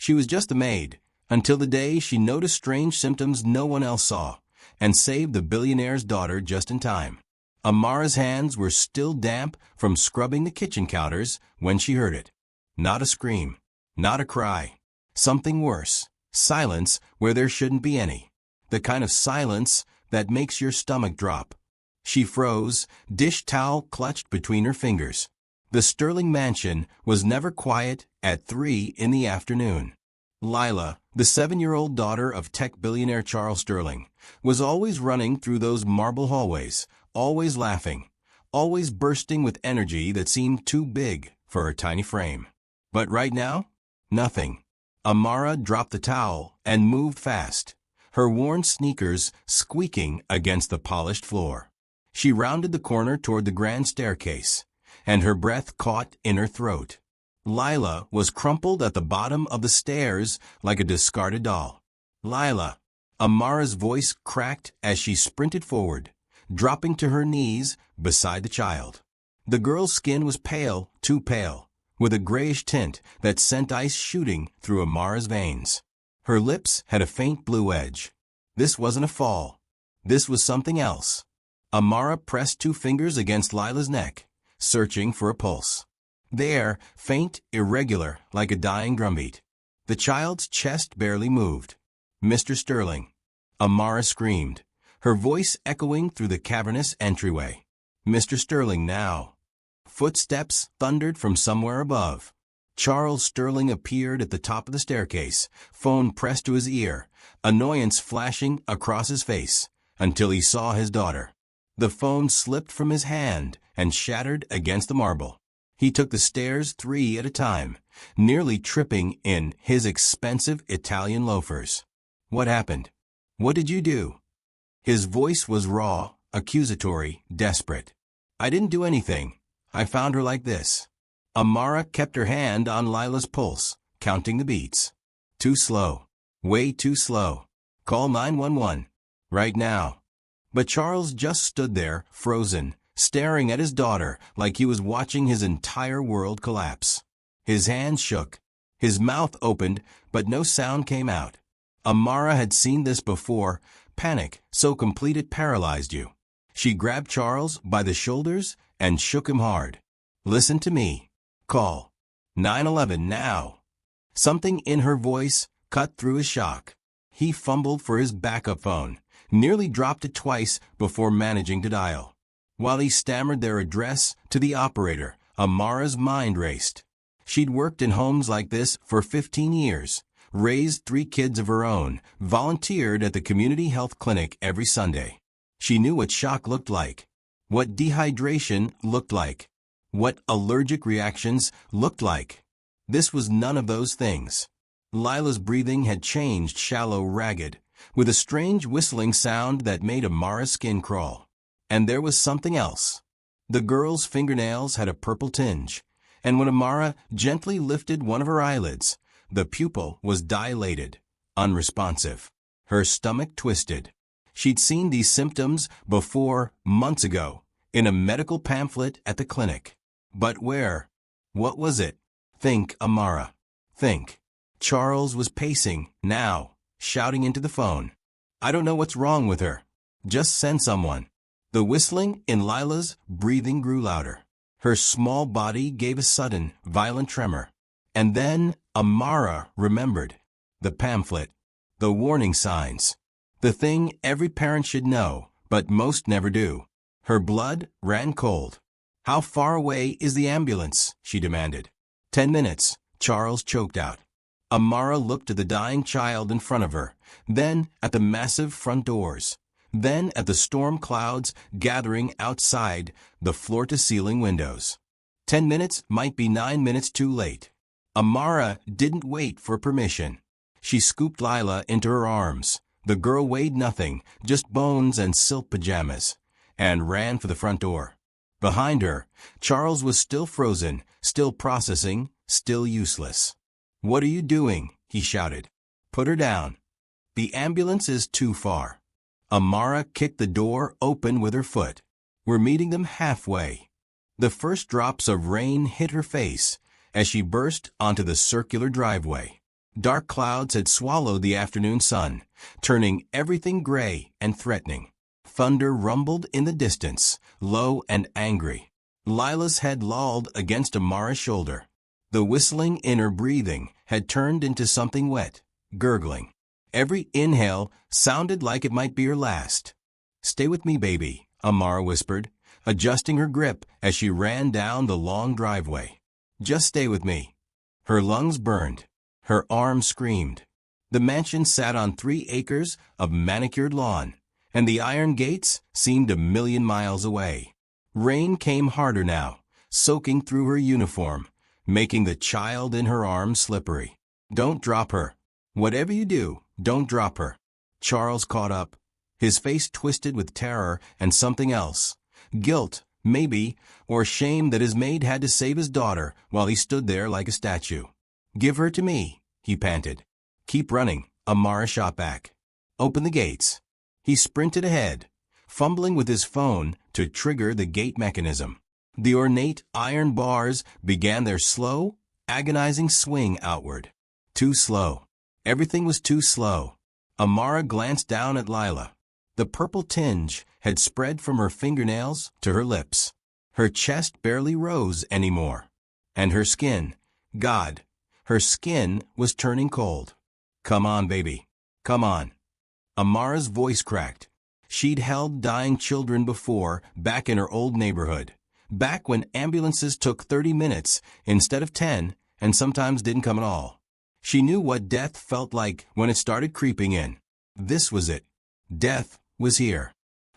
She was just the maid, until the day she noticed strange symptoms no one else saw, and saved the billionaire's daughter just in time. Amara's hands were still damp from scrubbing the kitchen counters when she heard it. Not a scream, not a cry. Something worse. Silence where there shouldn't be any. The kind of silence that makes your stomach drop. She froze, dish towel clutched between her fingers. The Sterling mansion was never quiet at 3 in the afternoon. Lila, the 7-year-old daughter of tech billionaire Charles Sterling, was always running through those marble hallways, always laughing, always bursting with energy that seemed too big for her tiny frame. But right now, nothing. Amara dropped the towel and moved fast, her worn sneakers squeaking against the polished floor. She rounded the corner toward the grand staircase, and her breath caught in her throat. Lila was crumpled at the bottom of the stairs like a discarded doll. Lila! Amara's voice cracked as she sprinted forward, dropping to her knees beside the child. The girl's skin was pale, too pale, with a grayish tint that sent ice shooting through Amara's veins. Her lips had a faint blue edge. This wasn't a fall. This was something else. Amara pressed 2 fingers against Lila's neck, searching for a pulse. There, faint, irregular, like a dying drumbeat. The child's chest barely moved. "Mr. Sterling." Amara screamed, her voice echoing through the cavernous entryway. "Mr. Sterling now." Footsteps thundered from somewhere above. Charles Sterling appeared at the top of the staircase, phone pressed to his ear, annoyance flashing across his face, until he saw his daughter. The phone slipped from his hand and shattered against the marble. He took the stairs 3 at a time, nearly tripping in his expensive Italian loafers. "What happened? What did you do?" His voice was raw, accusatory, desperate. "I didn't do anything. I found her like this." Amara kept her hand on Lila's pulse, counting the beats. "Too slow. Way too slow. Call 911. Right now." But Charles just stood there, frozen, staring at his daughter like he was watching his entire world collapse. His hands shook. His mouth opened, but no sound came out. Amara had seen this before, panic so complete it paralyzed you. She grabbed Charles by the shoulders and shook him hard. "Listen to me. Call 911 now." Something in her voice cut through his shock. He fumbled for his backup phone, nearly dropped it twice before managing to dial. While he stammered their address to the operator, Amara's mind raced. She'd worked in homes like this for 15 years, raised 3 kids of her own, volunteered at the community health clinic every Sunday. She knew what shock looked like, what dehydration looked like, what allergic reactions looked like. This was none of those things. Lila's breathing had changed shallow, ragged, with a strange whistling sound that made Amara's skin crawl. And there was something else. The girl's fingernails had a purple tinge, and when Amara gently lifted one of her eyelids, the pupil was dilated, unresponsive. Her stomach twisted. She'd seen these symptoms before, months ago, in a medical pamphlet at the clinic. But where? What was it? Think, Amara. Think. Charles was pacing, now, shouting into the phone. "I don't know what's wrong with her. Just send someone." The whistling in Lila's breathing grew louder. Her small body gave a sudden, violent tremor. And then Amara remembered. The pamphlet. The warning signs. The thing every parent should know, but most never do. Her blood ran cold. "How far away is the ambulance?" she demanded. 10 minutes, Charles choked out. Amara looked at the dying child in front of her, then at the massive front doors, then at the storm clouds gathering outside the floor-to-ceiling windows. 10 minutes might be 9 minutes too late. Amara didn't wait for permission. She scooped Lila into her arms. The girl weighed nothing, just bones and silk pajamas, and ran for the front door. Behind her, Charles was still frozen, still processing, still useless. "What are you doing?" he shouted. "Put her down. The ambulance is too far." Amara kicked the door open with her foot. "We're meeting them halfway." The first drops of rain hit her face as she burst onto the circular driveway. Dark clouds had swallowed the afternoon sun, turning everything gray and threatening. Thunder rumbled in the distance, low and angry. Lila's head lolled against Amara's shoulder. The whistling in her breathing had turned into something wet, gurgling. Every inhale sounded like it might be her last. "Stay with me, baby," Amara whispered, adjusting her grip as she ran down the long driveway. "Just stay with me." Her lungs burned. Her arms screamed. The mansion sat on 3 acres of manicured lawn, and the iron gates seemed a million miles away. Rain came harder now, soaking through her uniform, making the child in her arms slippery. "Don't drop her. Whatever you do, don't drop her." Charles caught up, his face twisted with terror and something else. Guilt, maybe, or shame that his maid had to save his daughter while he stood there like a statue. "Give her to me," he panted. "Keep running," Amara shot back. "Open the gates." He sprinted ahead, fumbling with his phone to trigger the gate mechanism. The ornate iron bars began their slow, agonizing swing outward. Too slow. Everything was too slow. Amara glanced down at Lila. The purple tinge had spread from her fingernails to her lips. Her chest barely rose anymore. And her skin, God, her skin was turning cold. "Come on, baby. Come on." Amara's voice cracked. She'd held dying children before, back in her old neighborhood. Back when ambulances took 30 minutes instead of 10 and sometimes didn't come at all. She knew what death felt like when it started creeping in. This was it. Death was here.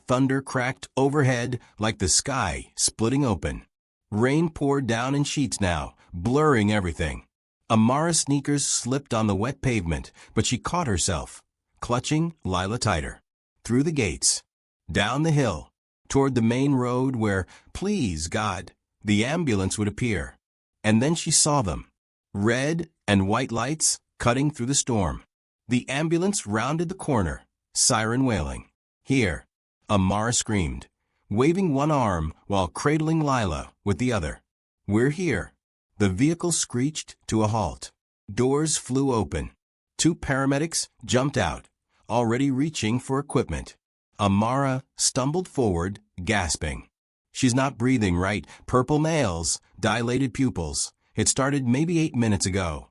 Thunder cracked overhead like the sky splitting open. Rain poured down in sheets now, blurring everything. Amara's sneakers slipped on the wet pavement, but she caught herself, clutching Lila tighter. Through the gates, down the hill, toward the main road where, please God, the ambulance would appear. And then she saw them, red and white lights cutting through the storm. The ambulance rounded the corner, siren wailing. "Here," Amara screamed, waving one arm while cradling Lila with the other. "We're here." The vehicle screeched to a halt. Doors flew open. 2 paramedics jumped out, already reaching for equipment. Amara stumbled forward, gasping. "She's not breathing right. Purple nails, dilated pupils. It started maybe 8 minutes ago."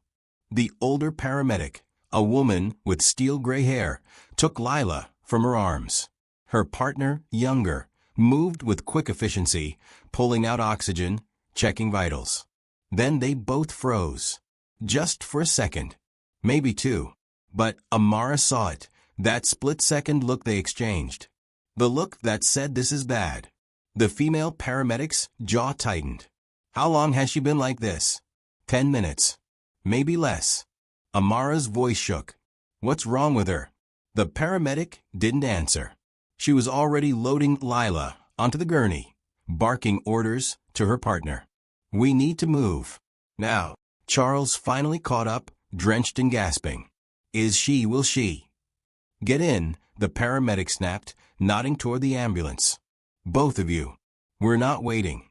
The older paramedic, a woman with steel gray hair, took Lila from her arms. Her partner, younger, moved with quick efficiency, pulling out oxygen, checking vitals. Then they both froze. Just for a second. Maybe 2. But Amara saw it. That split-second look they exchanged. The look that said this is bad. The female paramedic's jaw tightened. "How long has she been like this?" 10 minutes. Maybe less. Amara's voice shook. "What's wrong with her?" The paramedic didn't answer. She was already loading Lila onto the gurney, barking orders to her partner. "We need to move. Now." Charles finally caught up, drenched and gasping. Will she?" "Get in," the paramedic snapped, nodding toward the ambulance. "Both of you. We're not waiting."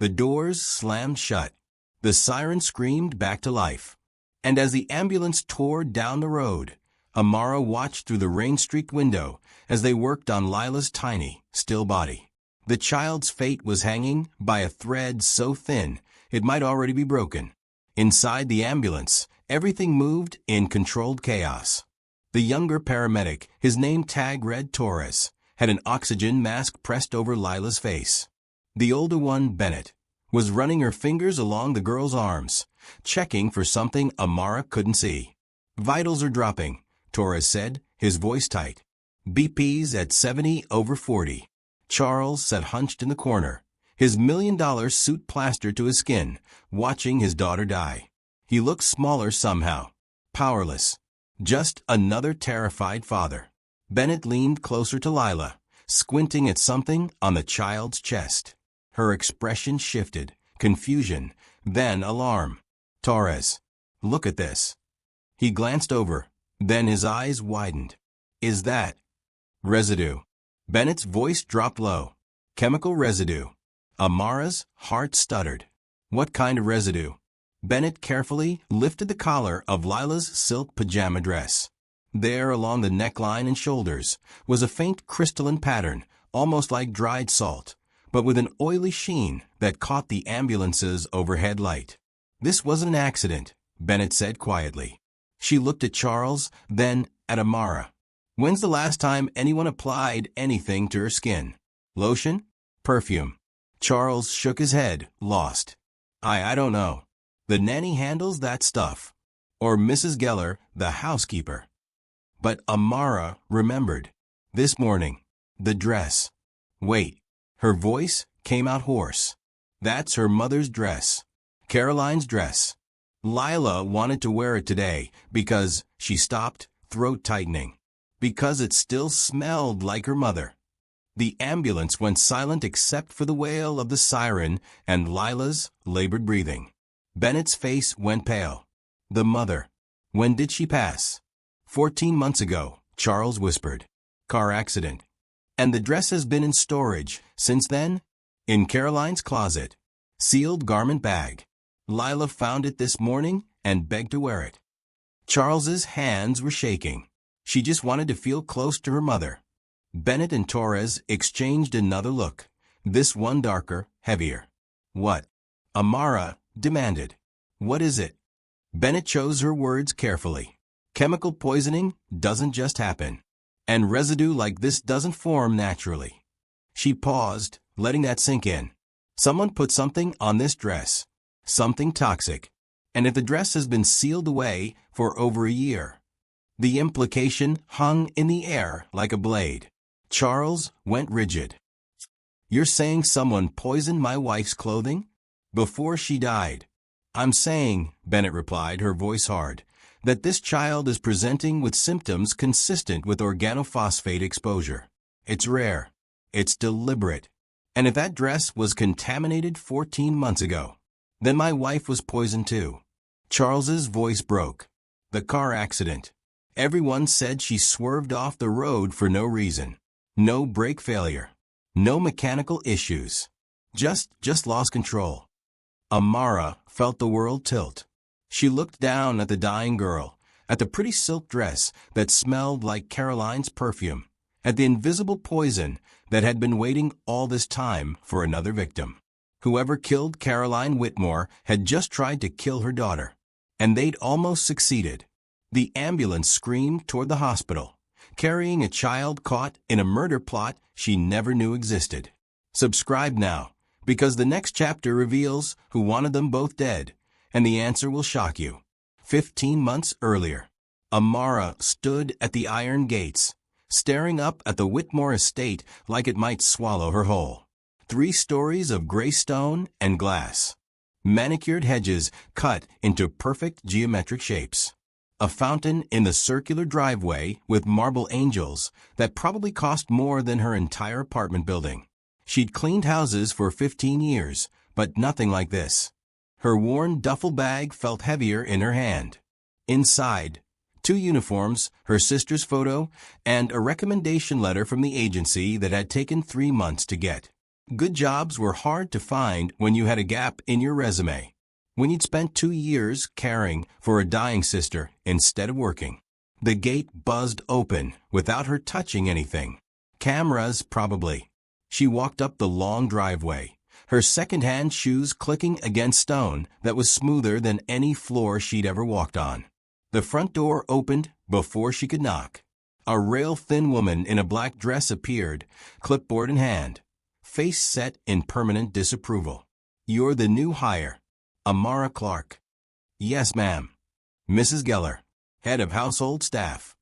The doors slammed shut. The siren screamed back to life. And as the ambulance tore down the road, Amara watched through the rain-streaked window as they worked on Lila's tiny, still body. The child's fate was hanging by a thread so thin it might already be broken. Inside the ambulance, everything moved in controlled chaos. The younger paramedic, his name tag read Torres, had an oxygen mask pressed over Lila's face. The older one, Bennett, was running her fingers along the girl's arms, checking for something Amara couldn't see. "Vitals are dropping," Torres said, his voice tight. "BP's at 70/40. Charles sat hunched in the corner, his $1 million suit plastered to his skin, watching his daughter die. He looked smaller somehow, powerless, just another terrified father. Bennett leaned closer to Lila, squinting at something on the child's chest. Her expression shifted, confusion, then alarm. "Torres, look at this." He glanced over, then his eyes widened. "Is that residue?" Bennett's voice dropped low. "Chemical residue." Amara's heart stuttered. "What kind of residue?" Bennett carefully lifted the collar of Lila's silk pajama dress. There, along the neckline and shoulders, was a faint crystalline pattern, almost like dried salt, but with an oily sheen that caught the ambulance's overhead light. "This wasn't an accident," Bennett said quietly. She looked at Charles, then at Amara. "When's the last time anyone applied anything to her skin? Lotion? Perfume?" Charles shook his head, lost. I don't know. The nanny handles that stuff. Or Mrs. Geller, the housekeeper." But Amara remembered. This morning. The dress. Wait. Her voice came out hoarse. "That's her mother's dress. Caroline's dress. Lila wanted to wear it today because," she stopped, throat tightening, "because it still smelled like her mother." The ambulance went silent except for the wail of the siren and Lila's labored breathing. Bennett's face went pale. "The mother. When did she pass?" 14 months ago, Charles whispered. "Car accident." "And the dress has been in storage since then?" "In Caroline's closet. Sealed garment bag. Lila found it this morning and begged to wear it." Charles's hands were shaking. She just wanted to feel close to her mother. Bennett and Torres exchanged another look, this one darker, heavier. "What?" Amara demanded. "What is it?" Bennett chose her words carefully. "Chemical poisoning doesn't just happen. And residue like this doesn't form naturally." She paused, letting that sink in. "Someone put something on this dress. Something toxic. And if the dress has been sealed away for over a year." The implication hung in the air like a blade. Charles went rigid. "You're saying someone poisoned my wife's clothing? Before she died?" "I'm saying," Bennett replied, her voice hard, "that this child is presenting with symptoms consistent with organophosphate exposure. It's rare. It's deliberate. And if that dress was contaminated 14 months ago, then my wife was poisoned too." Charles's voice broke. "The car accident. Everyone said she swerved off the road for no reason. No brake failure. No mechanical issues. Just lost control." Amara felt the world tilt. She looked down at the dying girl, at the pretty silk dress that smelled like Caroline's perfume, at the invisible poison that had been waiting all this time for another victim. Whoever killed Caroline Whitmore had just tried to kill her daughter, and they'd almost succeeded. The ambulance screamed toward the hospital, carrying a child caught in a murder plot she never knew existed. Subscribe now, because the next chapter reveals who wanted them both dead, and the answer will shock you. 15 months earlier, Amara stood at the iron gates, staring up at the Whitmore estate like it might swallow her whole. 3 stories of gray stone and glass. Manicured hedges cut into perfect geometric shapes. A fountain in the circular driveway with marble angels that probably cost more than her entire apartment building. She'd cleaned houses for 15 years, but nothing like this. Her worn duffel bag felt heavier in her hand. Inside, 2 uniforms, her sister's photo, and a recommendation letter from the agency that had taken 3 months to get. Good jobs were hard to find when you had a gap in your resume. When you'd spent 2 years caring for a dying sister instead of working. The gate buzzed open without her touching anything. Cameras, probably. She walked up the long driveway, her second-hand shoes clicking against stone that was smoother than any floor she'd ever walked on. The front door opened before she could knock. A rail-thin woman in a black dress appeared, clipboard in hand, face set in permanent disapproval. "You're the new hire. Amara Clark." "Yes, ma'am." "Mrs. Geller, head of household staff."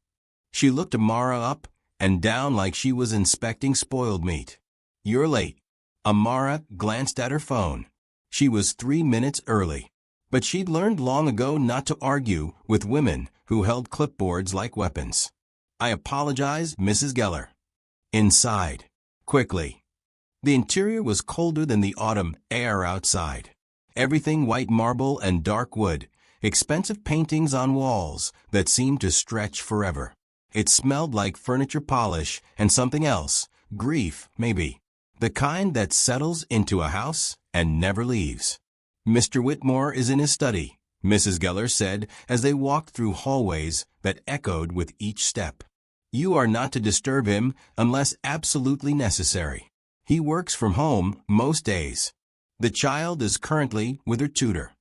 She looked Amara up and down like she was inspecting spoiled meat. "You're late." Amara glanced at her phone. She was 3 minutes early. But she'd learned long ago not to argue with women who held clipboards like weapons. "I apologize, Mrs. Geller." Inside. Quickly. The interior was colder than the autumn air outside. Everything white marble and dark wood, expensive paintings on walls that seemed to stretch forever. It smelled like furniture polish and something else, grief, maybe. The kind that settles into a house and never leaves. Mr. Whitmore is in his study, Mrs. Geller said as they walked through hallways that echoed with each step. You are not to disturb him unless absolutely necessary. He works from home most days. The child is currently with her tutor.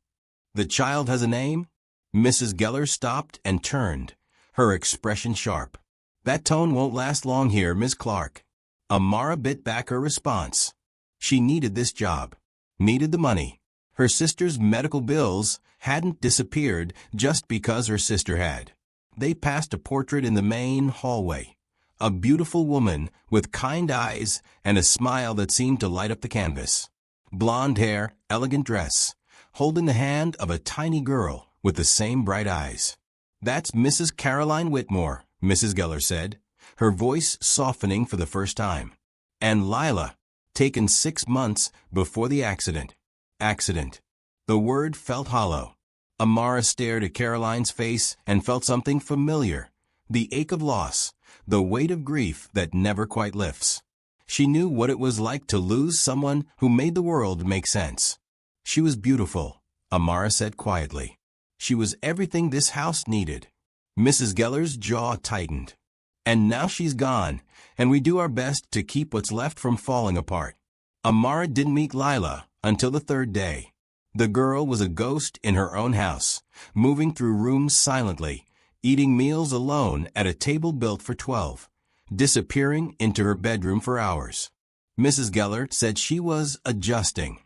The child has a name? Mrs. Geller stopped and turned, her expression sharp. That tone won't last long here, Miss Clark. Amara bit back her response. She needed this job, needed the money. Her sister's medical bills hadn't disappeared just because her sister had. They passed a portrait in the main hallway, a beautiful woman with kind eyes and a smile that seemed to light up the canvas. Blonde hair, elegant dress, holding the hand of a tiny girl with the same bright eyes. That's Mrs. Caroline Whitmore, Mrs. Geller said, her voice softening for the first time. And Lila, taken 6 months before the accident. Accident. The word felt hollow. Amara stared at Caroline's face and felt something familiar, the ache of loss, the weight of grief that never quite lifts. She knew what it was like to lose someone who made the world make sense. She was beautiful, Amara said quietly. She was everything this house needed. Mrs. Geller's jaw tightened. And now she's gone, and we do our best to keep what's left from falling apart. Amara didn't meet Lila until the 3rd day. The girl was a ghost in her own house, moving through rooms silently, eating meals alone at a table built for 12, disappearing into her bedroom for hours. Mrs. Geller said she was adjusting.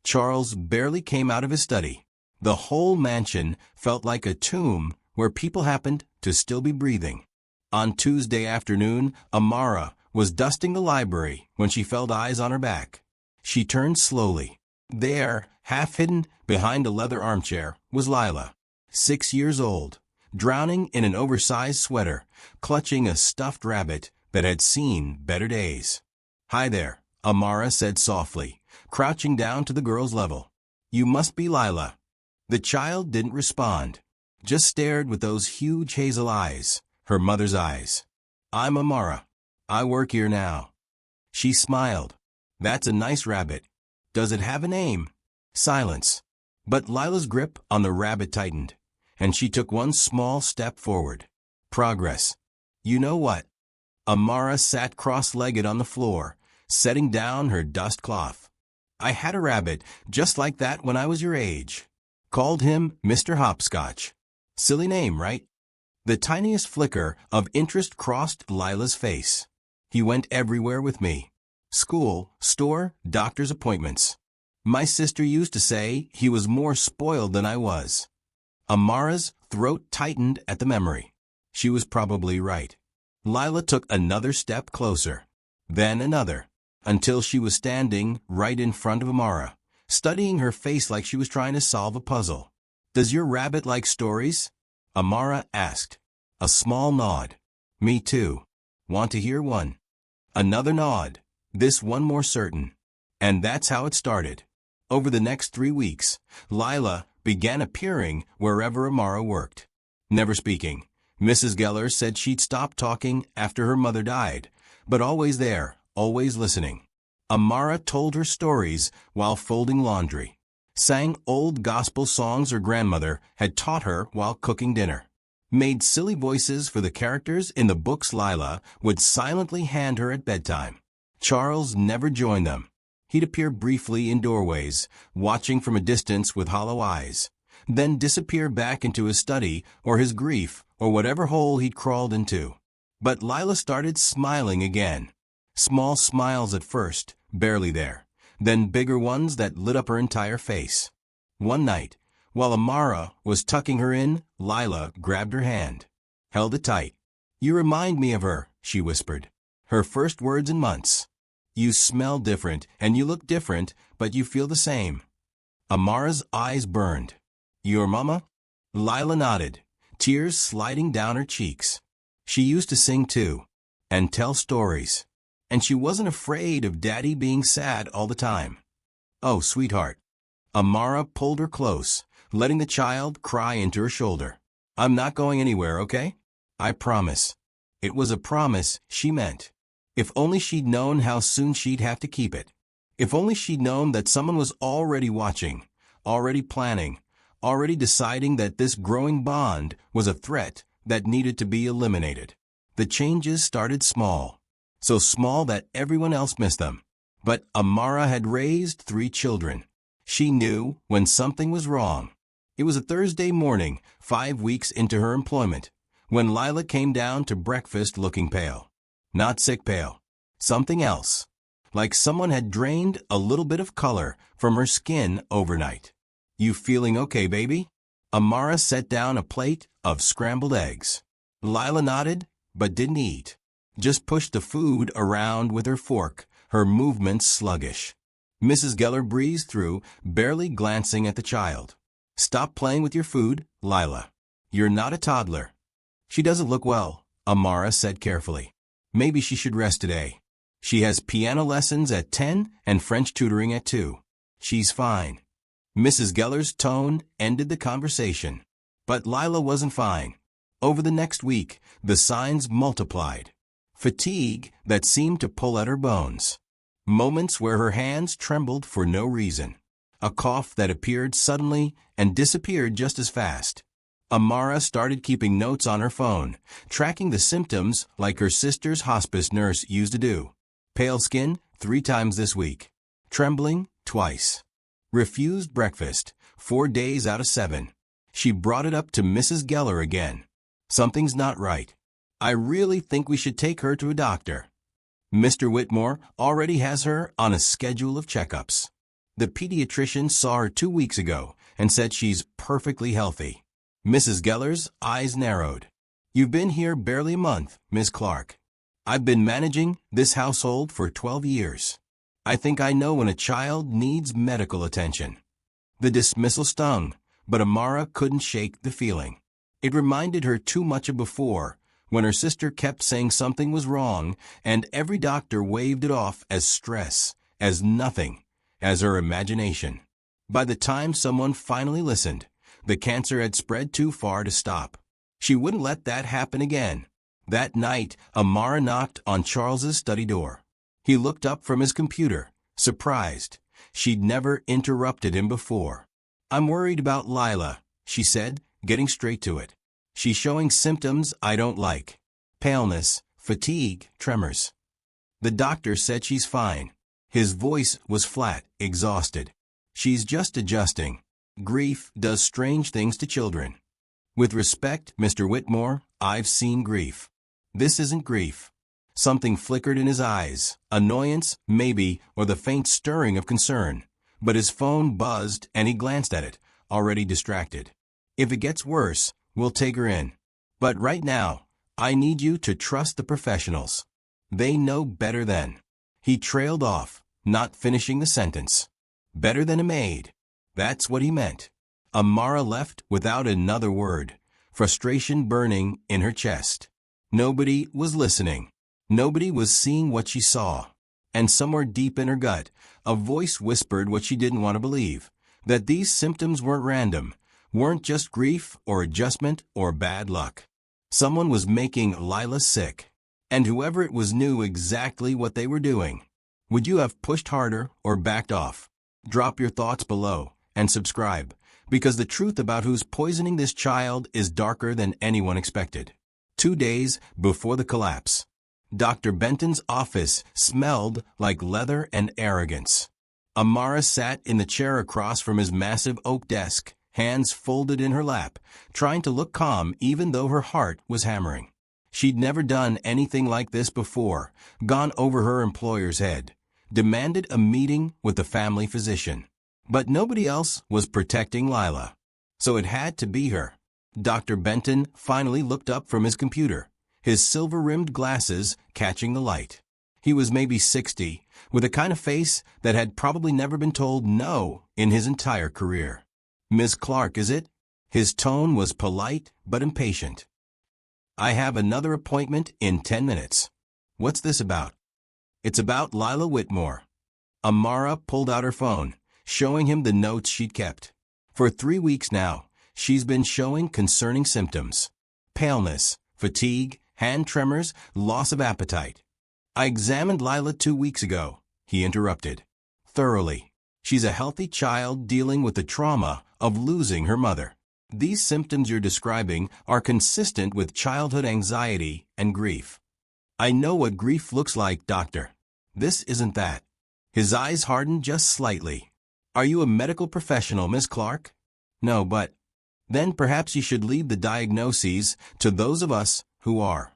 Charles barely came out of his study. The whole mansion felt like a tomb where people happened to still be breathing. On Tuesday afternoon, Amara was dusting the library when she felt eyes on her back. She turned slowly. There, half hidden behind a leather armchair, was Lila, 6 years old, drowning in an oversized sweater, clutching a stuffed rabbit that had seen better days. Hi there, Amara said softly, crouching down to the girl's level. You must be Lila. The child didn't respond, just stared with those huge hazel eyes, her mother's eyes. I'm Amara. I work here now. She smiled. That's a nice rabbit. Does it have a name? Silence. But Lila's grip on the rabbit tightened, and she took one small step forward. Progress. You know what? Amara sat cross-legged on the floor, setting down her dust cloth. I had a rabbit just like that when I was your age. Called him Mr. Hopscotch. Silly name, right? The tiniest flicker of interest crossed Lila's face. He went everywhere with me. School, store, doctor's appointments. My sister used to say he was more spoiled than I was. Amara's throat tightened at the memory. She was probably right. Lila took another step closer, then another, until she was standing right in front of Amara, studying her face like she was trying to solve a puzzle. Does your rabbit like stories? Amara asked. A small nod. Me too. Want to hear one? Another nod. This one more certain. And that's how it started. Over the next 3 weeks, Lila began appearing wherever Amara worked. Never speaking. Mrs. Geller said she'd stopped talking after her mother died, but always there, always listening. Amara told her stories while folding laundry, sang old gospel songs her grandmother had taught her while cooking dinner, made silly voices for the characters in the books Lila would silently hand her at bedtime. Charles never joined them. He'd appear briefly in doorways, watching from a distance with hollow eyes, then disappear back into his study or his grief or whatever hole he'd crawled into. But Lila started smiling again. Small smiles at first, barely there, then bigger ones that lit up her entire face. One night, while Amara was tucking her in, Lila grabbed her hand, held it tight. You remind me of her, she whispered. Her first words in months. You smell different, and you look different, but you feel the same. Amara's eyes burned. Your mama? Lila nodded, tears sliding down her cheeks. She used to sing too, and tell stories. And she wasn't afraid of Daddy being sad all the time. Oh, sweetheart. Amara pulled her close, letting the child cry into her shoulder. I'm not going anywhere, okay? I promise. It was a promise she meant. If only she'd known how soon she'd have to keep it. If only she'd known that someone was already watching, already planning, already deciding that this growing bond was a threat that needed to be eliminated. The changes started small, so small that everyone else missed them. But Amara had raised 3 children. She knew when something was wrong. It was a Thursday morning, 5 weeks into her employment, when Lila came down to breakfast looking pale. Not sick pale. Something else. Like someone had drained a little bit of color from her skin overnight. "You feeling okay, baby?" Amara set down a plate of scrambled eggs. Lila nodded, but didn't eat. Just pushed the food around with her fork, her movements sluggish. Mrs. Geller breezed through, barely glancing at the child. "Stop playing with your food, Lila. You're not a toddler." "She doesn't look well," Amara said carefully. "Maybe she should rest today. She has piano lessons at 10 and French tutoring at 2. She's fine." Mrs. Geller's tone ended the conversation. But Lila wasn't fine. Over the next week, the signs multiplied. Fatigue that seemed to pull at her bones. Moments where her hands trembled for no reason. A cough that appeared suddenly and disappeared just as fast. Amara started keeping notes on her phone, tracking the symptoms like her sister's hospice nurse used to do. Pale skin 3 times this week. Trembling twice. Refused breakfast 4 days out of 7. She brought it up to Mrs. Geller again. "Something's not right. I really think we should take her to a doctor." Mr. Whitmore already has her on a schedule of checkups. The pediatrician saw her 2 weeks ago and said she's perfectly healthy. Mrs. Geller's eyes narrowed. "You've been here barely a month, Miss Clark. I've been managing this household for 12 years. I think I know when a child needs medical attention." The dismissal stung, but Amara couldn't shake the feeling. It reminded her too much of before, when her sister kept saying something was wrong, and every doctor waved it off as stress, as nothing, as her imagination. By the time someone finally listened, the cancer had spread too far to stop. She wouldn't let that happen again. That night, Amara knocked on Charles's study door. He looked up from his computer, surprised. She'd never interrupted him before. "I'm worried about Lila," she said, getting straight to it. "She's showing symptoms I don't like. Paleness, fatigue, tremors." The doctor said she's fine. His voice was flat, exhausted. "She's just adjusting. Grief does strange things to children." "With respect, Mr. Whitmore, I've seen grief. This isn't grief." Something flickered in his eyes, annoyance, maybe, or the faint stirring of concern. But his phone buzzed and he glanced at it, already distracted. "If it gets worse, we'll take her in. But right now, I need you to trust the professionals. They know better than." He trailed off, not finishing the sentence. Better than a maid. That's what he meant. Amara left without another word, frustration burning in her chest. Nobody was listening. Nobody was seeing what she saw. And somewhere deep in her gut, a voice whispered what she didn't want to believe, that these symptoms weren't random, weren't just grief or adjustment or bad luck. Someone was making Lila sick, and whoever it was knew exactly what they were doing. Would you have pushed harder or backed off? Drop your thoughts below and subscribe, because the truth about who's poisoning this child is darker than anyone expected. 2 days before the collapse, Dr. Benton's office smelled like leather and arrogance. Amara sat in the chair across from his massive oak desk, hands folded in her lap, trying to look calm even though her heart was hammering. She'd never done anything like this before, gone over her employer's head, demanded a meeting with the family physician. But nobody else was protecting Lila. So it had to be her. Dr. Benton finally looked up from his computer, his silver-rimmed glasses catching the light. He was maybe 60, with a kind of face that had probably never been told no in his entire career. "Miss Clark, is it?" His tone was polite but impatient. "I have another appointment in 10 minutes. What's this about?" "It's about Lila Whitmore." Amara pulled out her phone, showing him the notes she'd kept. For 3 weeks now, she's been showing concerning symptoms. Paleness, fatigue, hand tremors, loss of appetite. "I examined Lila 2 weeks ago," he interrupted. "Thoroughly. She's a healthy child dealing with the trauma of losing her mother. These symptoms you're describing are consistent with childhood anxiety and grief. I know what grief looks like, doctor. This isn't that. His eyes hardened just slightly. Are you a medical professional, Miss Clark? No, but then perhaps you should leave the diagnoses to those of us who are.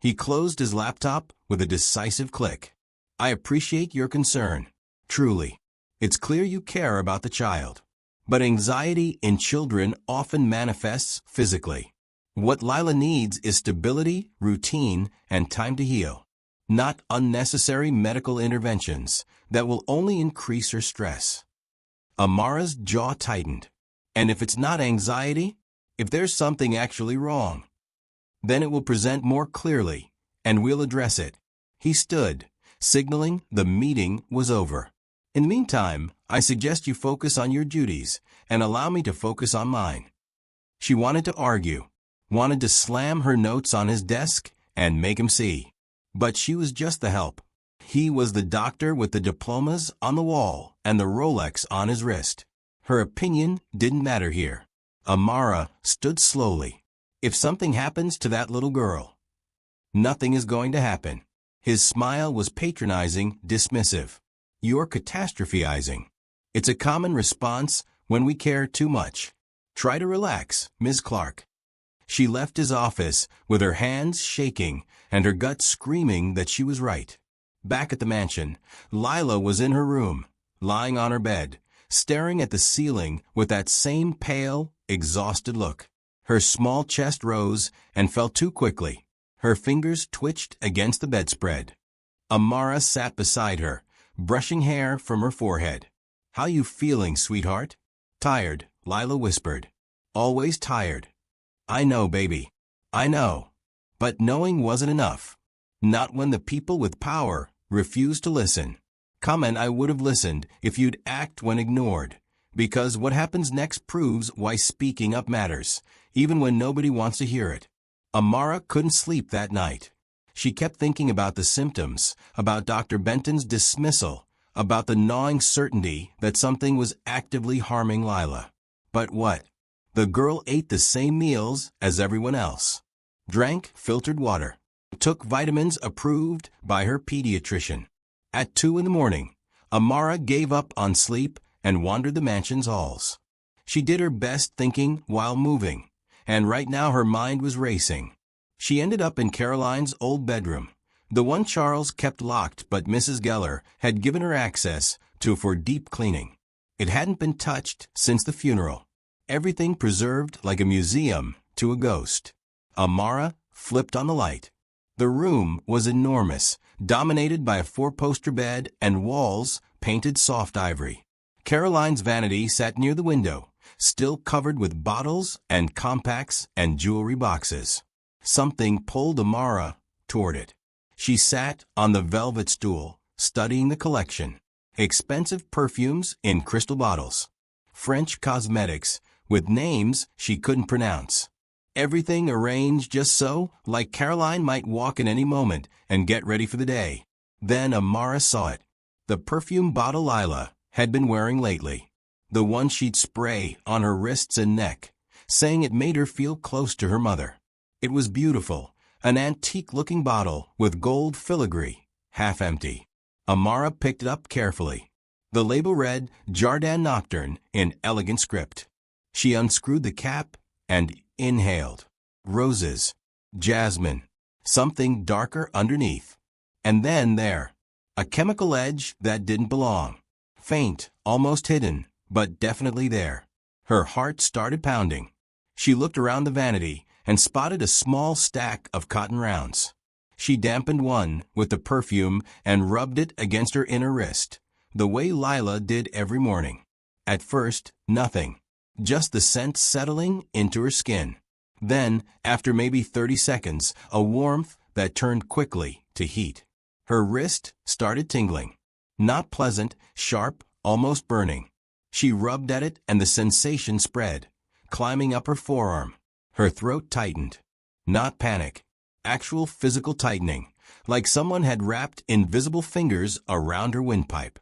He closed his laptop with a decisive click. I appreciate your concern. Truly. It's clear you care about the child. But anxiety in children often manifests physically. What Lila needs is stability, routine, and time to heal. Not unnecessary medical interventions that will only increase her stress. Amara's jaw tightened. And if it's not anxiety, if there's something actually wrong, then it will present more clearly, and we'll address it. He stood, signaling the meeting was over. In the meantime, I suggest you focus on your duties and allow me to focus on mine. She wanted to argue, wanted to slam her notes on his desk and make him see. But she was just the help. He was the doctor with the diplomas on the wall and the Rolex on his wrist. Her opinion didn't matter here. Amara stood slowly. If something happens to that little girl, nothing is going to happen. His smile was patronizing, dismissive. You're catastrophizing. It's a common response when we care too much. Try to relax, Ms. Clark. She left his office with her hands shaking and her gut screaming that she was right. Back at the mansion, Lila was in her room, lying on her bed, staring at the ceiling with that same pale, exhausted look. Her small chest rose and fell too quickly. Her fingers twitched against the bedspread. Amara sat beside her, brushing hair from her forehead. How you feeling, sweetheart? Tired, Lila whispered. Always tired. I know, baby. I know. But knowing wasn't enough. Not when the people with power refused to listen. Comment I would have listened if you'd act when ignored. Because what happens next proves why speaking up matters, even when nobody wants to hear it. Amara couldn't sleep that night. She kept thinking about the symptoms, about Dr. Benton's dismissal, about the gnawing certainty that something was actively harming Lila. But what? The girl ate the same meals as everyone else. Drank filtered water. Took vitamins approved by her pediatrician. At 2 a.m, Amara gave up on sleep and wandered the mansion's halls. She did her best thinking while moving, and right now her mind was racing. She ended up in Caroline's old bedroom, the one Charles kept locked but Mrs. Geller had given her access to for deep cleaning. It hadn't been touched since the funeral. Everything preserved like a museum to a ghost. Amara flipped on the light. The room was enormous, dominated by a 4-poster bed and walls painted soft ivory. Caroline's vanity sat near the window, still covered with bottles and compacts and jewelry boxes. Something pulled Amara toward it. She sat on the velvet stool, studying the collection. Expensive perfumes in crystal bottles. French cosmetics with names she couldn't pronounce. Everything arranged just so, like Caroline might walk in any moment and get ready for the day. Then Amara saw it. The perfume bottle Lila had been wearing lately. The one she'd spray on her wrists and neck, saying it made her feel close to her mother. It was beautiful, an antique-looking bottle with gold filigree, half empty. Amara picked it up carefully. The label read Jardin Nocturne in elegant script. She unscrewed the cap and inhaled. Roses, jasmine, something darker underneath. And then there, a chemical edge that didn't belong. Faint, almost hidden, but definitely there. Her heart started pounding. She looked around the vanity and spotted a small stack of cotton rounds. She dampened one with the perfume and rubbed it against her inner wrist, the way Lila did every morning. At first, nothing. Just the scent settling into her skin. Then, after maybe 30 seconds, a warmth that turned quickly to heat. Her wrist started tingling. Not pleasant, sharp, almost burning. She rubbed at it and the sensation spread, climbing up her forearm. Her throat tightened. Not panic. Actual physical tightening, like someone had wrapped invisible fingers around her windpipe.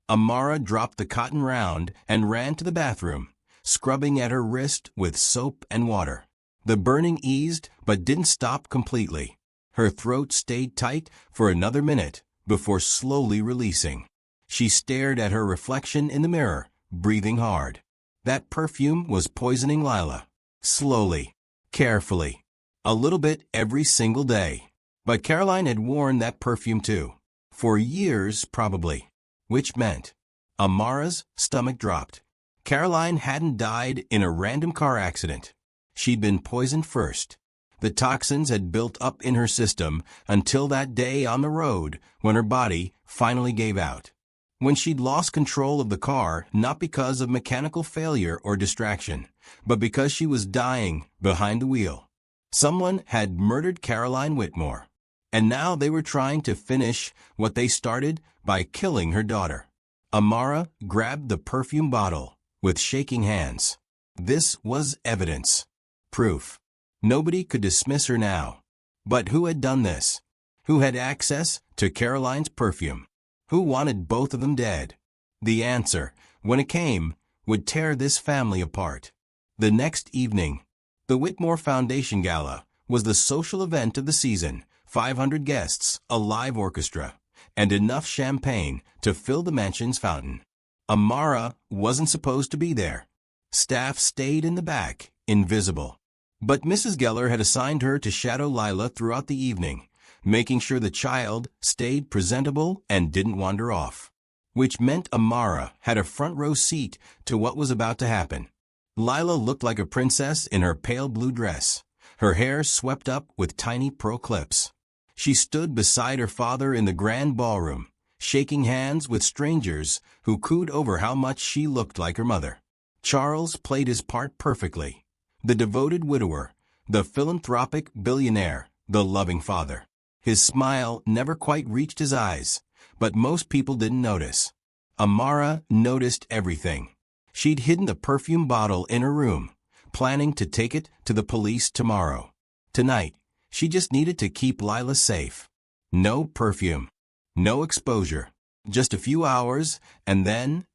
Amara dropped the cotton round and ran to the bathroom, scrubbing at her wrist with soap and water. The burning eased but didn't stop completely. Her throat stayed tight for another minute before slowly releasing. She stared at her reflection in the mirror, breathing hard. That perfume was poisoning Lila. Slowly, carefully, a little bit every single day. But Caroline had worn that perfume too. For years, probably. Which meant Amara's stomach dropped. Caroline hadn't died in a random car accident. She'd been poisoned first. The toxins had built up in her system until that day on the road when her body finally gave out. When she'd lost control of the car, not because of mechanical failure or distraction, but because she was dying behind the wheel. Someone had murdered Caroline Whitmore, and now they were trying to finish what they started by killing her daughter. Amara grabbed the perfume bottle with shaking hands. This was evidence. Proof. Nobody could dismiss her now. But who had done this? Who had access to Caroline's perfume? Who wanted both of them dead? The answer, when it came, would tear this family apart. The next evening, the Whitmore Foundation Gala was the social event of the season. 500 guests, a live orchestra, and enough champagne to fill the mansion's fountain. Amara wasn't supposed to be there. Staff stayed in the back, invisible. But Mrs. Geller had assigned her to shadow Lila throughout the evening, making sure the child stayed presentable and didn't wander off. Which meant Amara had a front row seat to what was about to happen. Lila looked like a princess in her pale blue dress, her hair swept up with tiny pearl clips. She stood beside her father in the grand ballroom, shaking hands with strangers who cooed over how much she looked like her mother. Charles played his part perfectly. The devoted widower, the philanthropic billionaire, the loving father. His smile never quite reached his eyes, but most people didn't notice. Amara noticed everything. She'd hidden the perfume bottle in her room, planning to take it to the police tomorrow. Tonight, she just needed to keep Lila safe. No perfume, no exposure, just a few hours, and then,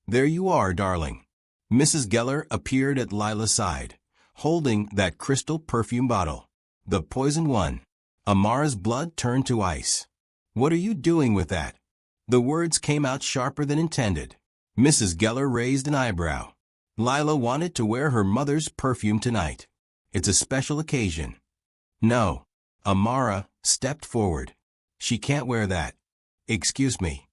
there you are, darling. Mrs. Geller appeared at Lila's side, holding that crystal perfume bottle, the poisoned one. Amara's blood turned to ice. What are you doing with that? The words came out sharper than intended. Mrs. Geller raised an eyebrow. Lila wanted to wear her mother's perfume tonight. It's a special occasion. No. Amara stepped forward. She can't wear that. Excuse me.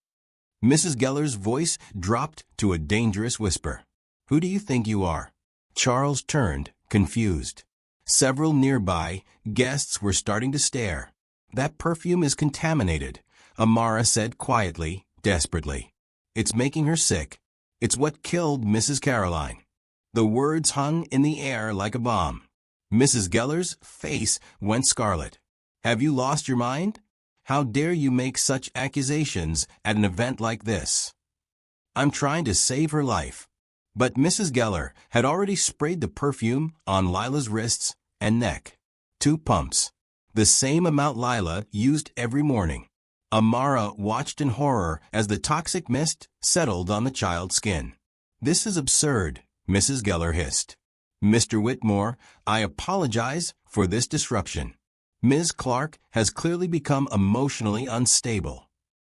Mrs. Geller's voice dropped to a dangerous whisper. Who do you think you are? Charles turned, confused. Several nearby guests were starting to stare. That perfume is contaminated, Amara said quietly, desperately. It's making her sick. It's what killed Mrs. Caroline. The words hung in the air like a bomb. Mrs. Geller's face went scarlet. Have you lost your mind? How dare you make such accusations at an event like this? I'm trying to save her life. But Mrs. Geller had already sprayed the perfume on Lila's wrists and neck. 2 pumps. The same amount Lila used every morning. Amara watched in horror as the toxic mist settled on the child's skin. This is absurd, Mrs. Geller hissed. Mr. Whitmore, I apologize for this disruption. Ms. Clark has clearly become emotionally unstable.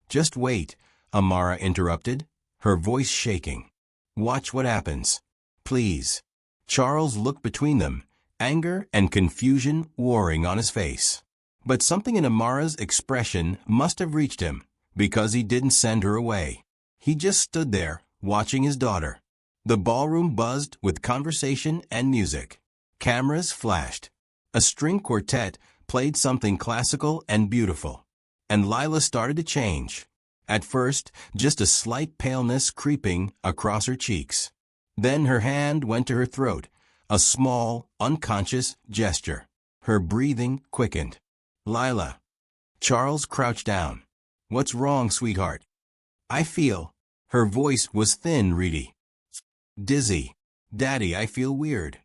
Just wait, Amara interrupted, her voice shaking. Watch what happens. Please. Charles looked between them, anger and confusion warring on his face. But something in Amara's expression must have reached him, because he didn't send her away. He just stood there, watching his daughter. The ballroom buzzed with conversation and music. Cameras flashed. A string quartet played something classical and beautiful. And Lila started to change. At first, just a slight paleness creeping across her cheeks. Then her hand went to her throat, a small, unconscious gesture. Her breathing quickened. Lila. Charles crouched down. What's wrong, sweetheart? I feel. Her voice was thin, reedy. Dizzy. Daddy, I feel weird.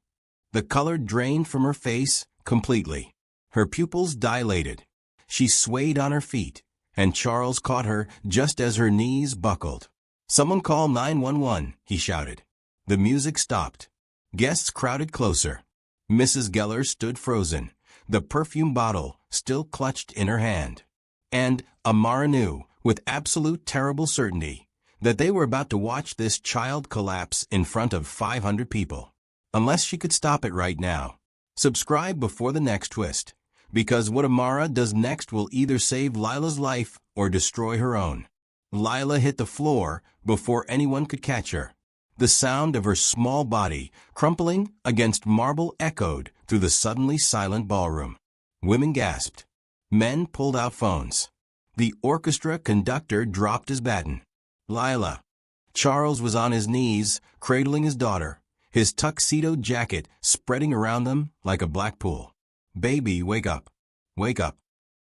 The color drained from her face completely. Her pupils dilated. She swayed on her feet, and Charles caught her just as her knees buckled. "Someone call 911, he shouted. The music stopped. Guests crowded closer. Mrs. Geller stood frozen, the perfume bottle still clutched in her hand. And Amara knew, with absolute terrible certainty, that they were about to watch this child collapse in front of 500 people. Unless she could stop it right now. Subscribe before the next twist, because what Amara does next will either save Lila's life or destroy her own. Lila hit the floor before anyone could catch her. The sound of her small body crumpling against marble echoed through the suddenly silent ballroom. Women gasped. Men pulled out phones. The orchestra conductor dropped his baton. Lila. Charles was on his knees, cradling his daughter, his tuxedo jacket spreading around them like a black pool. Baby, wake up. Wake up.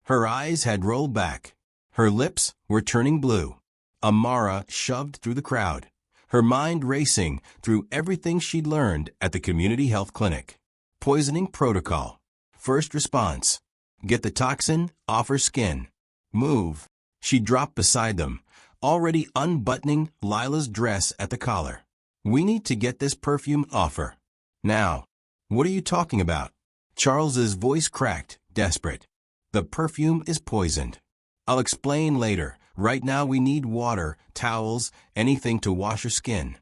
Her eyes had rolled back. Her lips were turning blue. Amara shoved through the crowd, her mind racing through everything she'd learned at the community health clinic. Poisoning protocol. First response. Get the toxin off her skin. Move. She dropped beside them, already unbuttoning Lila's dress at the collar. We need to get this perfume off her. Now. What are you talking about? Charles's voice cracked, desperate. The perfume is poisoned. I'll explain later. Right now we need water, towels, anything to wash her skin.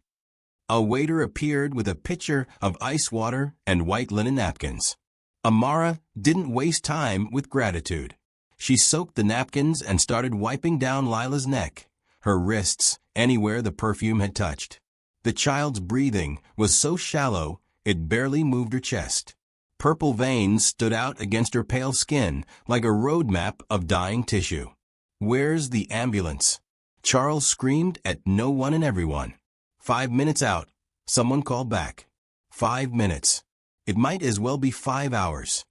A waiter appeared with a pitcher of ice water and white linen napkins. Amara didn't waste time with gratitude. She soaked the napkins and started wiping down Lila's neck, her wrists, anywhere the perfume had touched. The child's breathing was so shallow it barely moved her chest. Purple veins stood out against her pale skin like a road map of dying tissue. Where's the ambulance? Charles screamed at no one and everyone. 5 minutes out. Someone called back. 5 minutes. It might as well be 5 hours.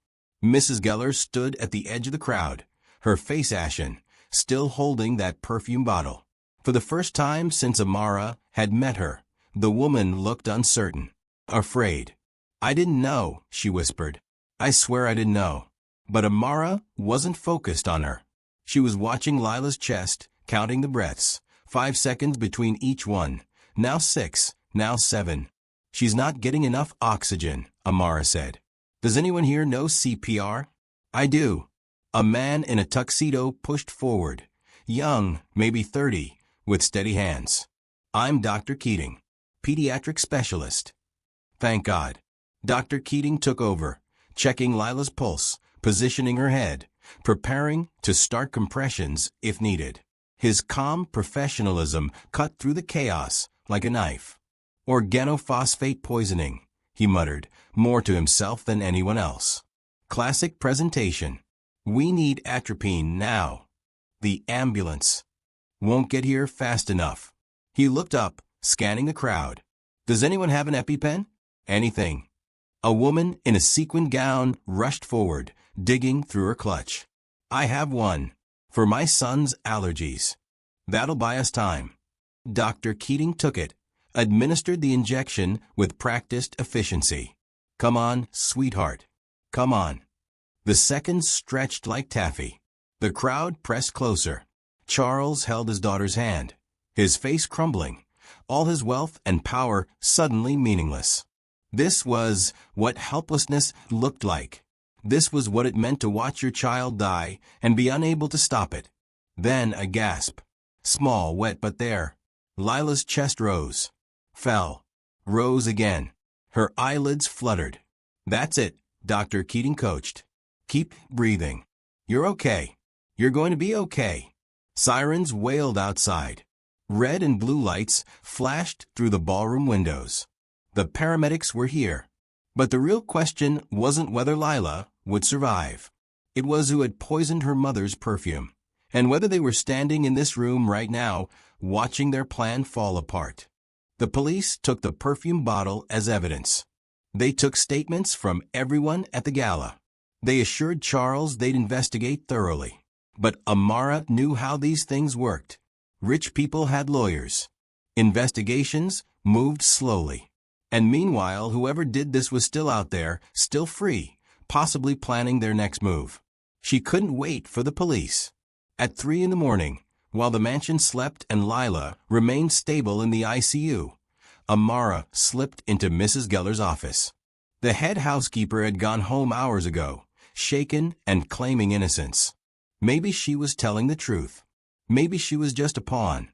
Mrs. Geller stood at the edge of the crowd, her face ashen, still holding that perfume bottle. For the first time since Amara had met her, the woman looked uncertain, afraid. I didn't know, she whispered. I swear I didn't know. But Amara wasn't focused on her. She was watching Lila's chest, counting the breaths, 5 seconds between each one. Now 6, now 7. She's not getting enough oxygen, Amara said. Does anyone here know CPR? I do. A man in a tuxedo pushed forward, young, maybe 30, with steady hands. I'm Dr. Keating, pediatric specialist. Thank God. Dr. Keating took over, checking Lila's pulse, positioning her head, preparing to start compressions if needed. His calm professionalism cut through the chaos like a knife. Organophosphate poisoning, he muttered, more to himself than anyone else. Classic presentation. We need atropine now. The ambulance won't get here fast enough. He looked up, scanning the crowd. Does anyone have an EpiPen? Anything. A woman in a sequined gown rushed forward, digging through her clutch. I have one. For my son's allergies. That'll buy us time. Dr. Keating took it, administered the injection with practiced efficiency. Come on, sweetheart. Come on. The seconds stretched like taffy. The crowd pressed closer. Charles held his daughter's hand, his face crumbling, all his wealth and power suddenly meaningless. This was what helplessness looked like. This was what it meant to watch your child die and be unable to stop it. Then a gasp. Small, wet, but there. Lila's chest rose. Fell. Rose again. Her eyelids fluttered. That's it, Dr. Keating coached. Keep breathing. You're okay. You're going to be okay. Sirens wailed outside. Red and blue lights flashed through the ballroom windows. The paramedics were here. But the real question wasn't whether Lila would survive. It was who had poisoned her mother's perfume, and whether they were standing in this room right now, watching their plan fall apart. The police took the perfume bottle as evidence. They took statements from everyone at the gala. They assured Charles they'd investigate thoroughly. But Amara knew how these things worked. Rich people had lawyers. Investigations moved slowly. And meanwhile, whoever did this was still out there, still free, possibly planning their next move. She couldn't wait for the police. At 3 in the morning, While the mansion slept and Lila remained stable in the ICU, Amara slipped into Mrs. Geller's office. The head housekeeper had gone home hours ago, shaken and claiming innocence. Maybe she was telling the truth. Maybe she was just a pawn.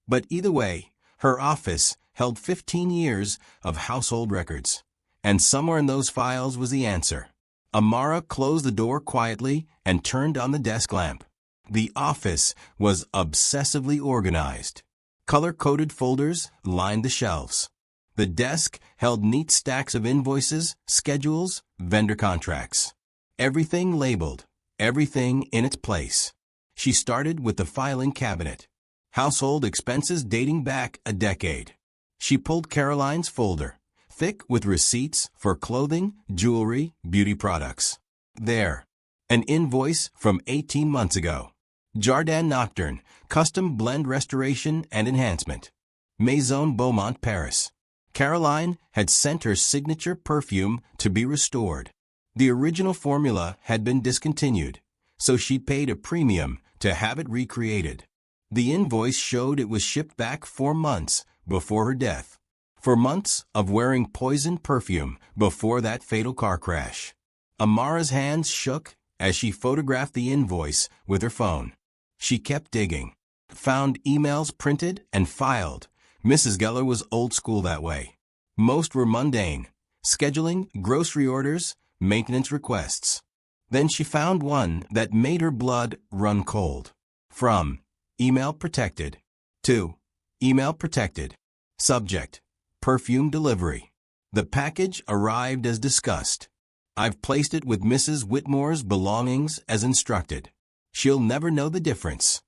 But either way, her office held 15 years of household records. And somewhere in those files was the answer. Amara closed the door quietly and turned on the desk lamp. The office was obsessively organized. Color-coded folders lined the shelves. The desk held neat stacks of invoices, schedules, vendor contracts. Everything labeled, everything in its place. She started with the filing cabinet. Household expenses dating back a decade. She pulled Caroline's folder, thick with receipts for clothing, jewelry, beauty products. There, an invoice from 18 months ago. Jardin Nocturne, custom blend restoration and enhancement. Maison Beaumont, Paris. Caroline had sent her signature perfume to be restored. The original formula had been discontinued, so she paid a premium to have it recreated. The invoice showed it was shipped back 4 months before her death. 4 months of wearing poisoned perfume before that fatal car crash. Amara's hands shook as she photographed the invoice with her phone. She kept digging. Found emails printed and filed. Mrs. Geller was old school that way. Most were mundane. Scheduling, grocery orders, maintenance requests. Then she found one that made her blood run cold. From email protected to email protected. Subject: perfume delivery. The package arrived as discussed. I've placed it with Mrs. Whitmore's belongings as instructed. She'll never know the difference.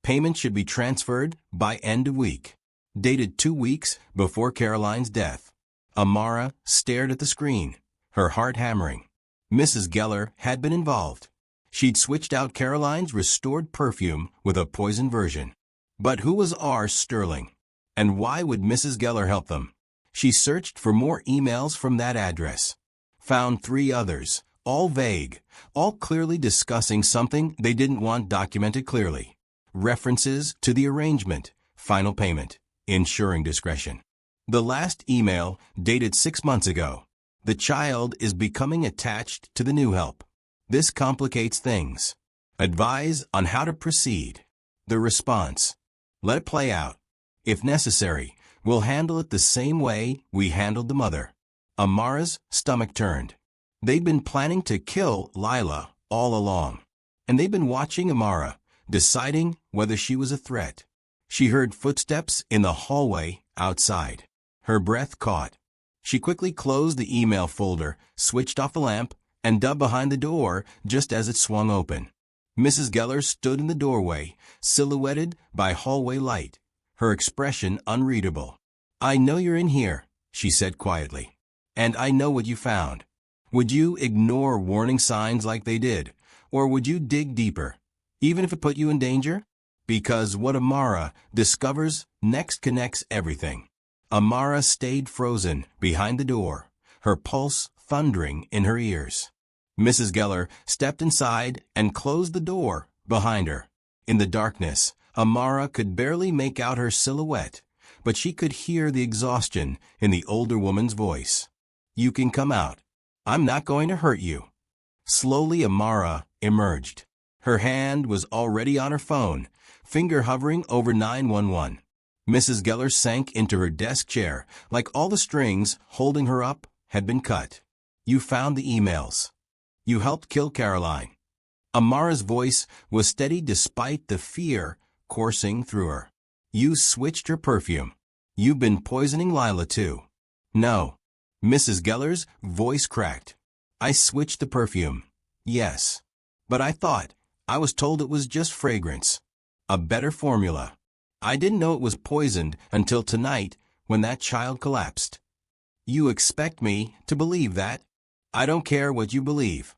Payment should be transferred by end of week. Dated 2 weeks before Caroline's death. Amara stared at the screen, her heart hammering. Mrs. Geller had been involved. She'd switched out Caroline's restored perfume with a poison version. But who was R. Sterling? And why would Mrs. Geller help them? She searched for more emails from that address. Found 3 others, all vague, all clearly discussing something they didn't want documented clearly. References to the arrangement, final payment, ensuring discretion. The last email dated 6 months ago. The child is becoming attached to the new help. This complicates things. Advise on how to proceed. The response: let it play out. If necessary, we'll handle it the same way we handled the mother. Amara's stomach turned. They'd been planning to kill Lila all along. And they'd been watching Amara, deciding whether she was a threat. She heard footsteps in the hallway outside. Her breath caught. She quickly closed the email folder, switched off the lamp, and dubbed behind the door just as it swung open. Mrs. Geller stood in the doorway, silhouetted by hallway light, her expression unreadable. I know you're in here, she said quietly. And I know what you found. Would you ignore warning signs like they did? Or would you dig deeper, even if it put you in danger? Because what Amara discovers next connects everything. Amara stayed frozen behind the door, her pulse thundering in her ears. Mrs. Geller stepped inside and closed the door behind her. In the darkness, Amara could barely make out her silhouette, but she could hear the exhaustion in the older woman's voice. You can come out. I'm not going to hurt you. Slowly, Amara emerged. Her hand was already on her phone, finger hovering over 911. Mrs. Geller sank into her desk chair, like all the strings holding her up had been cut. You found the emails. You helped kill Caroline. Amara's voice was steady despite the fear coursing through her. You switched her perfume. You've been poisoning Lila too. No. Mrs. Geller's voice cracked. I switched the perfume. Yes. But I was told it was just fragrance. A better formula. I didn't know it was poisoned until tonight when that child collapsed. You expect me to believe that? I don't care what you believe.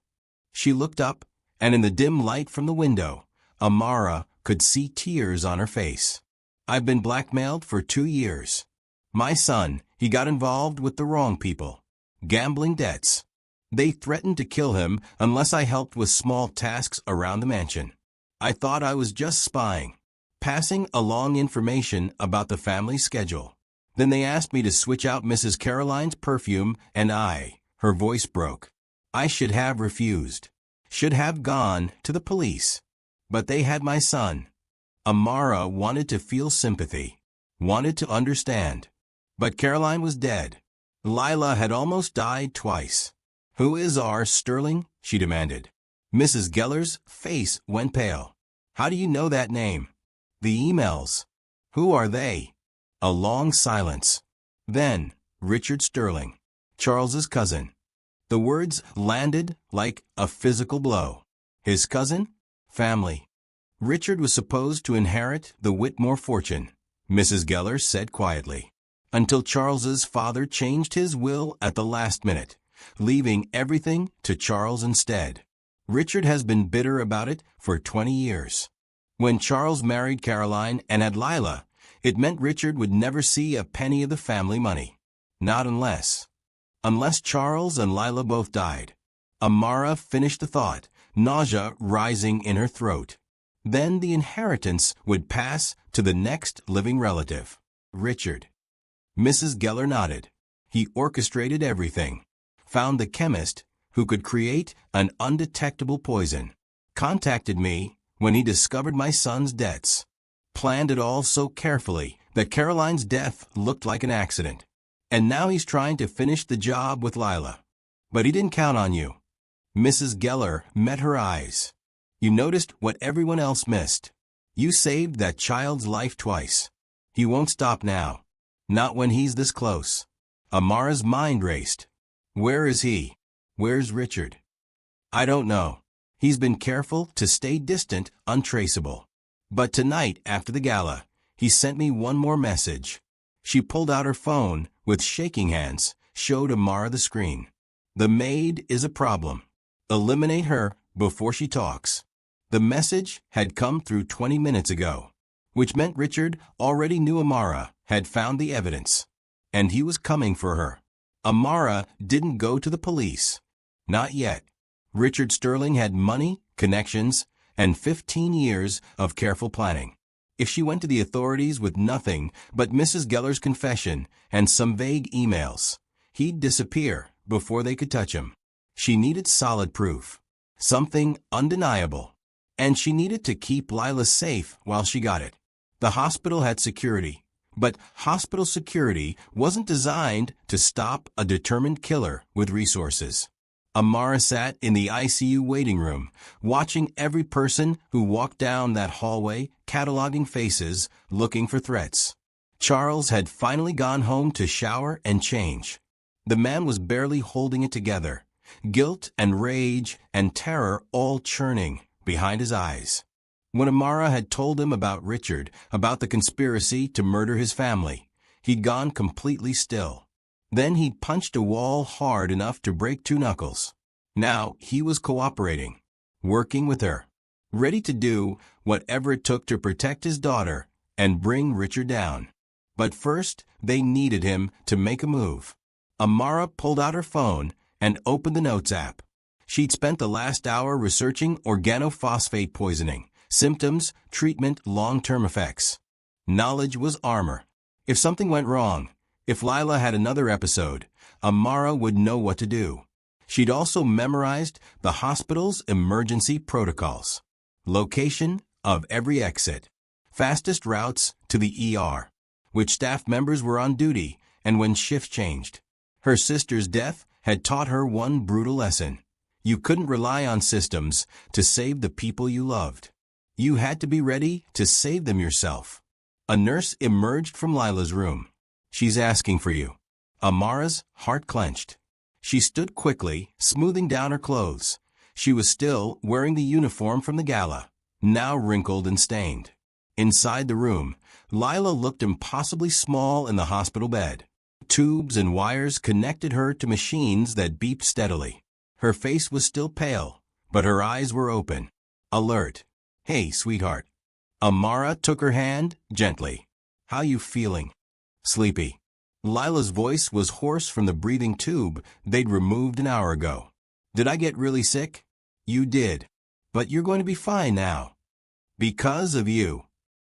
She looked up, and in the dim light from the window, Amara could see tears on her face. I've been blackmailed for 2 years. My son, he got involved with the wrong people. Gambling debts. They threatened to kill him unless I helped with small tasks around the mansion. I thought I was just spying. passing along information about the family schedule. Then they asked me to switch out Mrs. Caroline's perfume, and her voice broke. I should have refused. Should have gone to the police. But they had my son. Amara wanted to feel sympathy, wanted to understand. But Caroline was dead. Lila had almost died twice. Who is our Sterling? She demanded. Mrs. Geller's face went pale. How do you know that name? The emails. Who are they? A long silence. Then, Richard Sterling, Charles's cousin. The words landed like a physical blow. His cousin? Family. Richard was supposed to inherit the Whitmore fortune, Mrs. Geller said quietly, until Charles's father changed his will at the last minute, leaving everything to Charles instead. Richard has been bitter about it for 20 years. When Charles married Caroline and had Lila, it meant Richard would never see a penny of the family money. Not unless Charles and Lila both died. Amara finished the thought, nausea rising in her throat. Then the inheritance would pass to the next living relative, Richard. Mrs. Geller nodded. He orchestrated everything. Found the chemist who could create an undetectable poison. Contacted me when he discovered my son's debts. Planned it all so carefully that Caroline's death looked like an accident. And now he's trying to finish the job with Lila. But he didn't count on you. Mrs. Geller met her eyes. You noticed what everyone else missed. You saved that child's life twice. He won't stop now. Not when he's this close. Amara's mind raced. Where is he? Where's Richard? I don't know. He's been careful to stay distant, untraceable. But tonight, after the gala, he sent me one more message. She pulled out her phone, with shaking hands, showed Amara the screen. The maid is a problem. Eliminate her before she talks. The message had come through 20 minutes ago, which meant Richard already knew Amara had found the evidence, and he was coming for her. Amara didn't go to the police. Not yet. Richard Sterling had money, connections, and 15 years of careful planning. If she went to the authorities with nothing but Mrs. Geller's confession and some vague emails, he'd disappear before they could touch him. She needed solid proof, something undeniable, and she needed to keep Lila safe while she got it. The hospital had security, but hospital security wasn't designed to stop a determined killer with resources. Amara sat in the ICU waiting room, watching every person who walked down that hallway, cataloging faces, looking for threats. Charles had finally gone home to shower and change. The man was barely holding it together, guilt and rage and terror all churning behind his eyes. When Amara had told him about Richard, about the conspiracy to murder his family, he'd gone completely still. Then he'd punched a wall hard enough to break 2 knuckles. Now he was cooperating, working with her, ready to do whatever it took to protect his daughter and bring Richard down. But first, they needed him to make a move. Amara pulled out her phone and opened the Notes app. She'd spent the last hour researching organophosphate poisoning, symptoms, treatment, long-term effects. Knowledge was armor. If something went wrong, if Lila had another episode, Amara would know what to do. She'd also memorized the hospital's emergency protocols. Location of every exit. Fastest routes to the ER. Which staff members were on duty and when shifts changed. Her sister's death had taught her one brutal lesson. You couldn't rely on systems to save the people you loved. You had to be ready to save them yourself. A nurse emerged from Lila's room. She's asking for you. Amara's heart clenched. She stood quickly, smoothing down her clothes. She was still wearing the uniform from the gala, now wrinkled and stained. Inside the room, Lila looked impossibly small in the hospital bed. Tubes and wires connected her to machines that beeped steadily. Her face was still pale, but her eyes were open, alert. Hey, sweetheart. Amara took her hand gently. How you feeling? Sleepy. Lila's voice was hoarse from the breathing tube they'd removed an hour ago. Did I get really sick? You did. But you're going to be fine now. Because of you.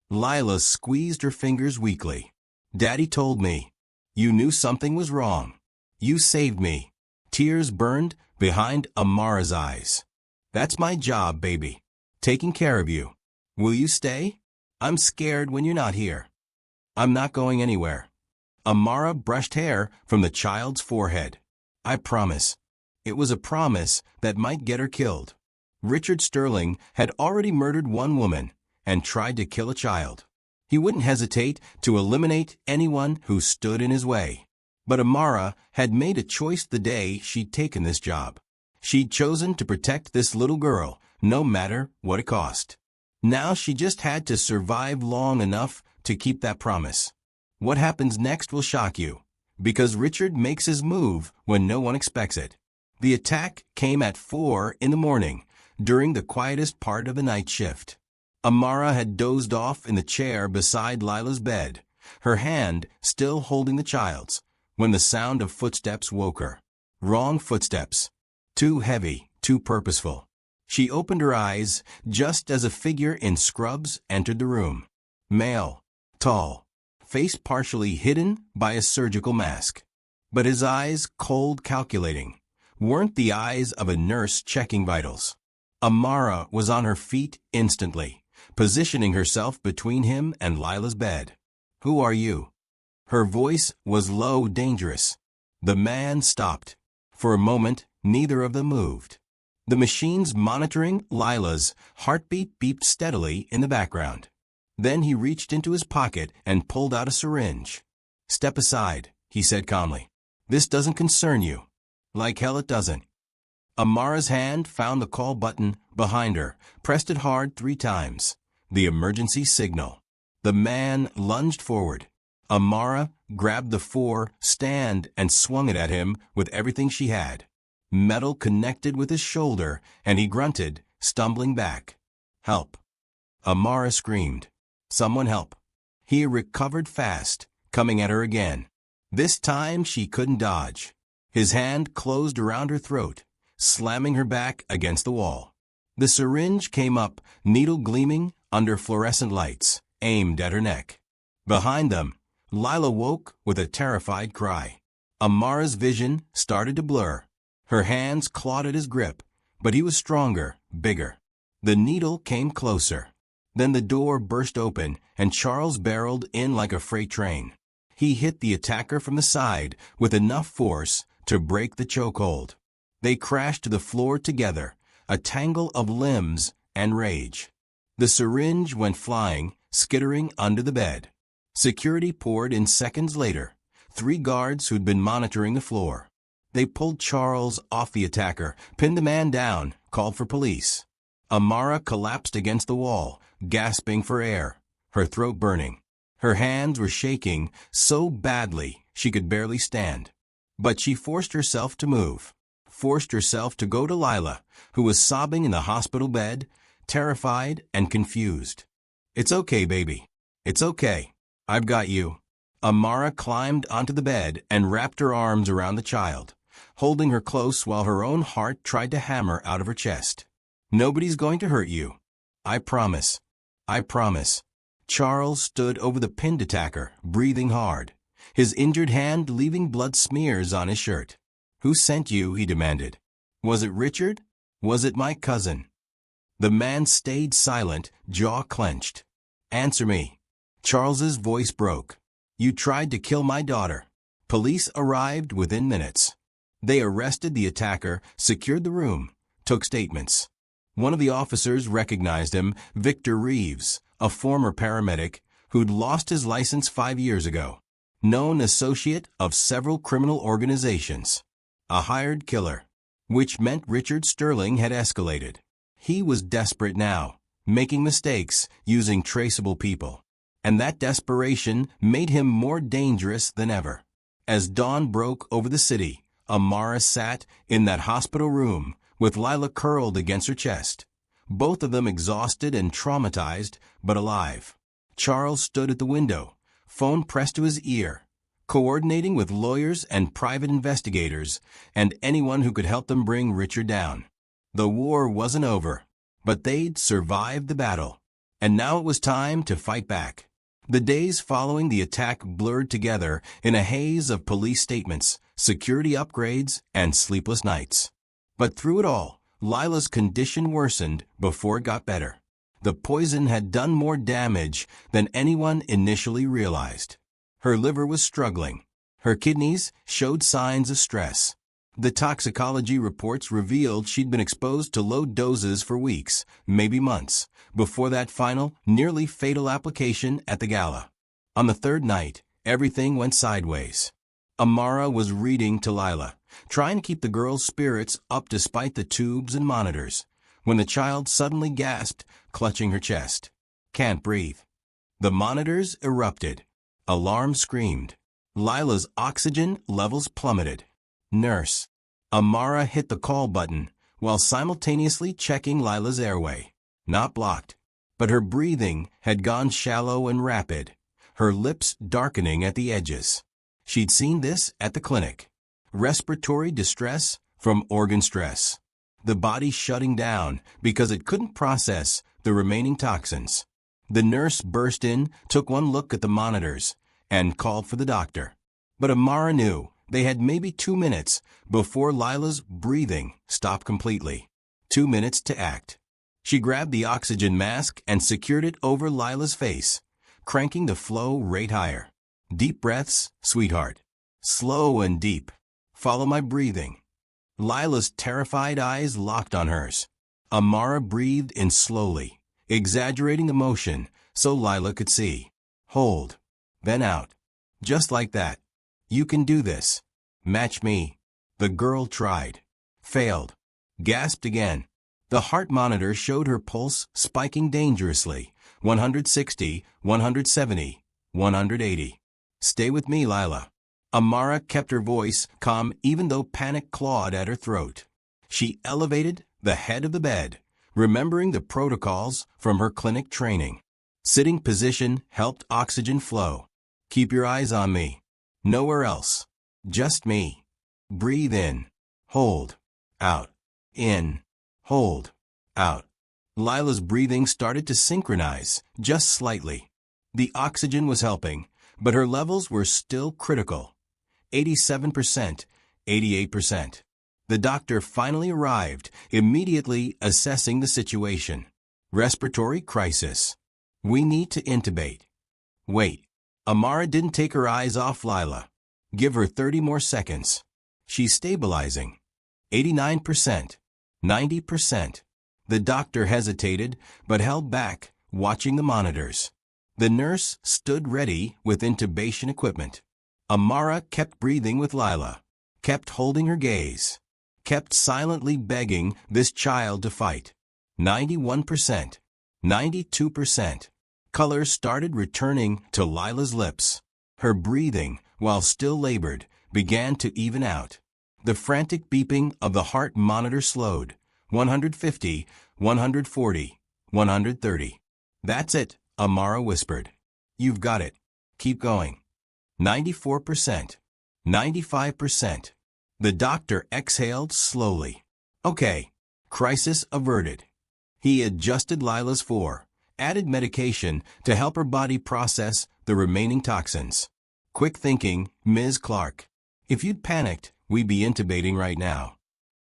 Lila squeezed her fingers weakly. Daddy told me. You knew something was wrong. You saved me. Tears burned behind Amara's eyes. That's my job, baby. Taking care of you. Will you stay? I'm scared when you're not here. I'm not going anywhere. Amara brushed hair from the child's forehead. I promise. It was a promise that might get her killed. Richard Sterling had already murdered one woman and tried to kill a child. He wouldn't hesitate to eliminate anyone who stood in his way. But Amara had made a choice the day she'd taken this job. She'd chosen to protect this little girl, no matter what it cost. Now she just had to survive long enough to keep that promise. What happens next will shock you, because Richard makes his move when no one expects it. The attack came at 4 in the morning, during the quietest part of the night shift. Amara had dozed off in the chair beside Lila's bed, her hand still holding the child's, when the sound of footsteps woke her. Wrong footsteps. Too heavy, too purposeful. She opened her eyes just as a figure in scrubs entered the room. Male, tall, face partially hidden by a surgical mask. But his eyes, cold, calculating, weren't the eyes of a nurse checking vitals. Amara was on her feet instantly, positioning herself between him and Lila's bed. Who are you? Her voice was low, dangerous. The man stopped. For a moment, neither of them moved. The machines monitoring Lila's heartbeat beeped steadily in the background. Then he reached into his pocket and pulled out a syringe. Step aside, he said calmly. This doesn't concern you. Like hell it doesn't. Amara's hand found the call button behind her, pressed it hard 3 times. The emergency signal. The man lunged forward. Amara grabbed the 4 stand and swung it at him with everything she had. Metal connected with his shoulder, and he grunted, stumbling back. Help. Amara screamed. Someone help. He recovered fast, coming at her again. This time she couldn't dodge. His hand closed around her throat, slamming her back against the wall. The syringe came up, needle gleaming under fluorescent lights, aimed at her neck. Behind them, Lila woke with a terrified cry. Amara's vision started to blur. Her hands clawed at his grip, but he was stronger, bigger. The needle came closer. Then the door burst open, and Charles barreled in like a freight train. He hit the attacker from the side with enough force to break the chokehold. They crashed to the floor together, a tangle of limbs and rage. The syringe went flying, skittering under the bed. Security poured in seconds later, 3 guards who'd been monitoring the floor. They pulled Charles off the attacker, pinned the man down, called for police. Amara collapsed against the wall, gasping for air, her throat burning. Her hands were shaking so badly she could barely stand. But she forced herself to move, forced herself to go to Lila, who was sobbing in the hospital bed, terrified and confused. It's okay, baby. It's okay. I've got you. Amara climbed onto the bed and wrapped her arms around the child, holding her close while her own heart tried to hammer out of her chest. Nobody's going to hurt you. I promise. I promise. Charles stood over the pinned attacker, breathing hard, his injured hand leaving blood smears on his shirt. Who sent you? He demanded. Was it Richard? Was it my cousin? The man stayed silent, jaw clenched. Answer me. Charles's voice broke. You tried to kill my daughter. Police arrived within minutes. They arrested the attacker, secured the room, took statements. One of the officers recognized him, Victor Reeves, a former paramedic who'd lost his license 5 years ago. Known associate of several criminal organizations. A hired killer, which meant Richard Sterling had escalated. He was desperate now, making mistakes, using traceable people. And that desperation made him more dangerous than ever. As dawn broke over the city, Amara sat in that hospital room with Lila curled against her chest, both of them exhausted and traumatized, but alive. Charles stood at the window, phone pressed to his ear, coordinating with lawyers and private investigators and anyone who could help them bring Richard down. The war wasn't over, but they'd survived the battle. And now it was time to fight back. The days following the attack blurred together in a haze of police statements, security upgrades, and sleepless nights. But through it all, Lila's condition worsened before it got better. The poison had done more damage than anyone initially realized. Her liver was struggling. Her kidneys showed signs of stress. The toxicology reports revealed she'd been exposed to low doses for weeks, maybe months, before that final, nearly fatal application at the gala. On the third night, everything went sideways. Amara was reading to Lila, trying to keep the girl's spirits up despite the tubes and monitors, when the child suddenly gasped, clutching her chest. "Can't breathe." The monitors erupted. Alarm screamed. Lila's oxygen levels plummeted. "Nurse." Amara hit the call button while simultaneously checking Lila's airway. Not blocked, but her breathing had gone shallow and rapid, her lips darkening at the edges. She'd seen this at the clinic. Respiratory distress from organ stress. The body shutting down because it couldn't process the remaining toxins. The nurse burst in, took one look at the monitors, and called for the doctor. But Amara knew they had maybe 2 minutes before Lila's breathing stopped completely. 2 minutes to act. She grabbed the oxygen mask and secured it over Lila's face, cranking the flow rate higher. "Deep breaths, sweetheart. Slow and deep. Follow my breathing." Lila's terrified eyes locked on hers. Amara breathed in slowly, exaggerating the motion so Lila could see. "Hold. Then out. Just like that. You can do this. Match me." The girl tried. Failed. Gasped again. The heart monitor showed her pulse spiking dangerously. 160, 170, 180. "Stay with me, Lila." Amara kept her voice calm even though panic clawed at her throat. She elevated the head of the bed, remembering the protocols from her clinic training. Sitting position helped oxygen flow. "Keep your eyes on me. Nowhere else. Just me. Breathe in. Hold. Out. In. Hold. Out." Lila's breathing started to synchronize, just slightly. The oxygen was helping, but her levels were still critical. 87%, 88%. The doctor finally arrived, immediately assessing the situation. "Respiratory crisis. We need to intubate." "Wait." Amara didn't take her eyes off Lila. "Give her 30 more seconds. She's stabilizing." 89%, 90%. The doctor hesitated, but held back, watching the monitors. The nurse stood ready with intubation equipment. Amara kept breathing with Lila, kept holding her gaze, kept silently begging this child to fight. 91%, 92%. Color started returning to Lila's lips. Her breathing, while still labored, began to even out. The frantic beeping of the heart monitor slowed. 150, 140, 130. "That's it," Amara whispered. "You've got it. Keep going." 94%, 95%. The doctor exhaled slowly. "Okay, crisis averted." He adjusted Lila's added medication to help her body process the remaining toxins. "Quick thinking, Ms. Clark. If you'd panicked, we'd be intubating right now."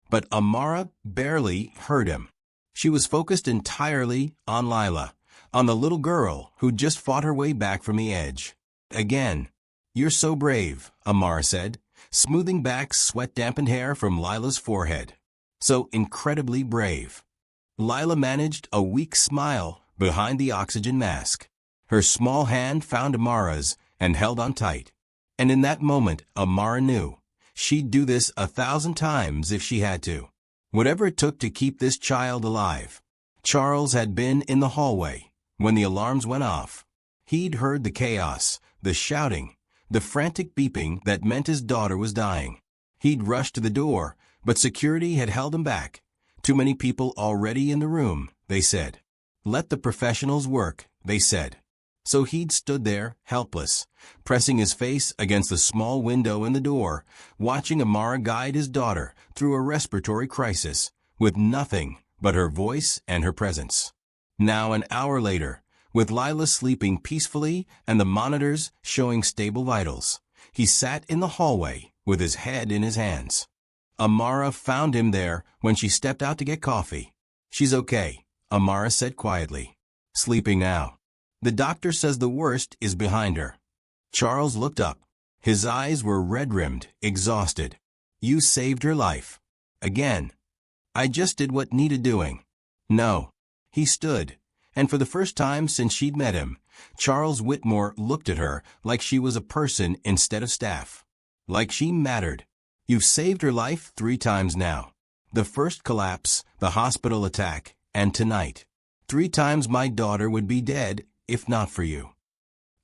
But Amara barely heard him. She was focused entirely on Lila, on the little girl who just fought her way back from the edge. Again. "You're so brave," Amara said, smoothing back sweat-dampened hair from Lila's forehead. "So incredibly brave." Lila managed a weak smile behind the oxygen mask. Her small hand found Amara's and held on tight. And in that moment, Amara knew she'd do this 1,000 times if she had to. Whatever it took to keep this child alive. Charles had been in the hallway when the alarms went off. He'd heard the chaos, the shouting, the frantic beeping that meant his daughter was dying. He'd rushed to the door, but security had held him back. "Too many people already in the room," they said. "Let the professionals work," they said. So he'd stood there, helpless, pressing his face against the small window in the door, watching Amara guide his daughter through a respiratory crisis, with nothing but her voice and her presence. Now an hour later, with Lila sleeping peacefully and the monitors showing stable vitals, he sat in the hallway with his head in his hands. Amara found him there when she stepped out to get coffee. "She's okay," Amara said quietly. "Sleeping now. The doctor says the worst is behind her." Charles looked up. His eyes were red-rimmed, exhausted. "You saved her life. Again." "I just did what needed doing." "No." He stood, and for the first time since she'd met him, Charles Whitmore looked at her like she was a person instead of staff. Like she mattered. "You've saved her life 3 times now. The first collapse, the hospital attack, and tonight. 3 times my daughter would be dead if not for you."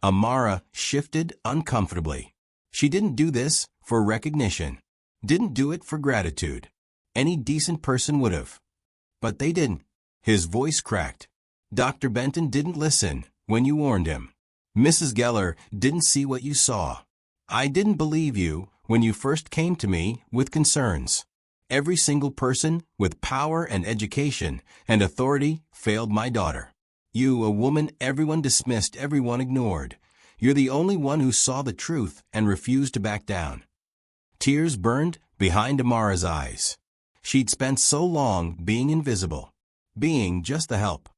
Amara shifted uncomfortably. She didn't do this for recognition. Didn't do it for gratitude. Any decent person would have. But they didn't. His voice cracked. "Dr. Benton didn't listen when you warned him. Mrs. Geller didn't see what you saw. I didn't believe you when you first came to me with concerns. Every single person with power and education and authority failed my daughter. You, a woman everyone dismissed, everyone ignored. You're the only one who saw the truth and refused to back down." Tears burned behind Amara's eyes. She'd spent so long being invisible, being just the help,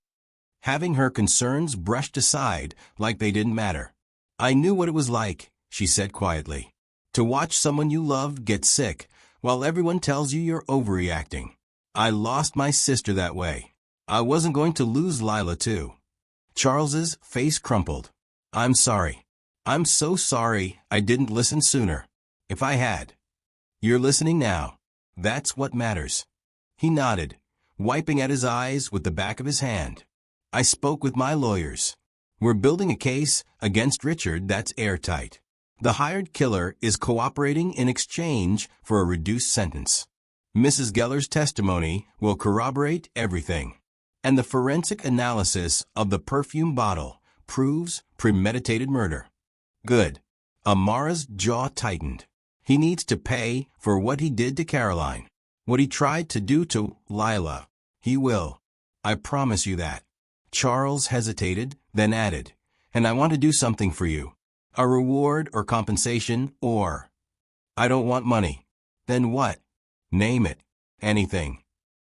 having her concerns brushed aside like they didn't matter. "I knew what it was like," she said quietly, "to watch someone you love get sick while everyone tells you you're overreacting. I lost my sister that way. I wasn't going to lose Lila too." Charles's face crumpled. "I'm sorry. I'm so sorry I didn't listen sooner. If I had." "You're listening now. That's what matters." He nodded, wiping at his eyes with the back of his hand. "I spoke with my lawyers. We're building a case against Richard that's airtight. The hired killer is cooperating in exchange for a reduced sentence. Mrs. Geller's testimony will corroborate everything. And the forensic analysis of the perfume bottle proves premeditated murder." "Good." Amara's jaw tightened. He needs to pay for what he did to Caroline. What he tried to do to Lila. He will. I promise you that. Charles hesitated, then added, "And I want to do something for you. A reward or compensation or—" "I don't want money." "Then what?" "Name it. Anything."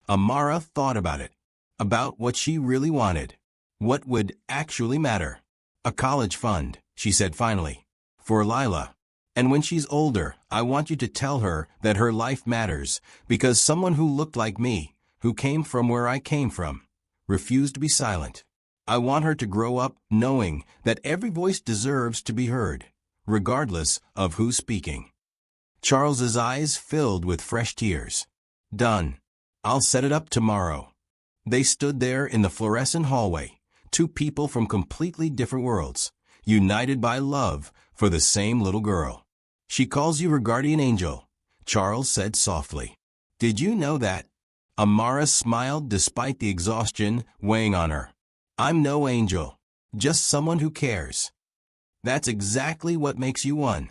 Amara thought about it. About what she really wanted. What would actually matter. "A college fund," she said finally. "For Lila. And when she's older, I want you to tell her that her life matters because someone who looked like me, who came from where I came from, refused to be silent. I want her to grow up knowing that every voice deserves to be heard, regardless of who's speaking." Charles's eyes filled with fresh tears. "Done. I'll set it up tomorrow." They stood there in the fluorescent hallway, 2 people from completely different worlds, united by love for the same little girl. "She calls you her guardian angel," Charles said softly. "Did you know that?" Amara smiled despite the exhaustion weighing on her. "I'm no angel, just someone who cares." That's exactly what makes you one.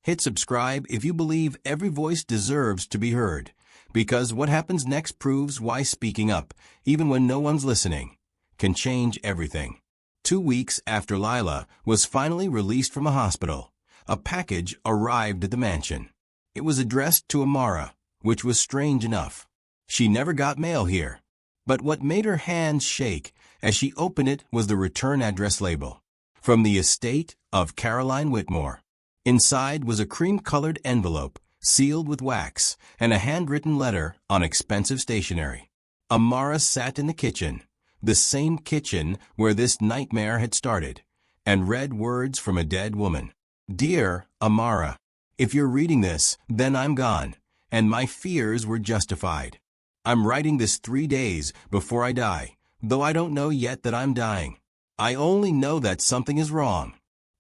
Hit subscribe if you believe every voice deserves to be heard, because what happens next proves why speaking up, even when no one's listening, can change everything. 2 weeks after Lila was finally released from a hospital, a package arrived at the mansion. It was addressed to Amara, which was strange enough. She never got mail here. But what made her hands shake as she opened it was the return address label. From the estate of Caroline Whitmore. Inside was a cream-colored envelope, sealed with wax, and a handwritten letter on expensive stationery. Amara sat in the kitchen, the same kitchen where this nightmare had started, and read words from a dead woman. "Dear Amara, if you're reading this, then I'm gone, and my fears were justified. I'm writing this 3 days before I die, though I don't know yet that I'm dying. I only know that something is wrong.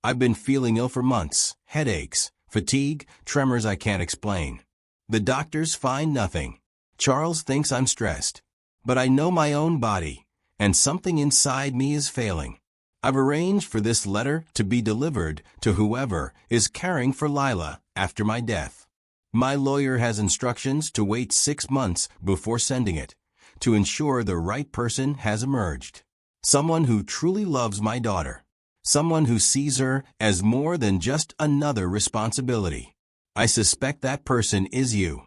I've been feeling ill for months, headaches, fatigue, tremors I can't explain. The doctors find nothing. Charles thinks I'm stressed. But I know my own body, and something inside me is failing. I've arranged for this letter to be delivered to whoever is caring for Lila after my death. My lawyer has instructions to wait 6 months before sending it, to ensure the right person has emerged. Someone who truly loves my daughter. Someone who sees her as more than just another responsibility. I suspect that person is you.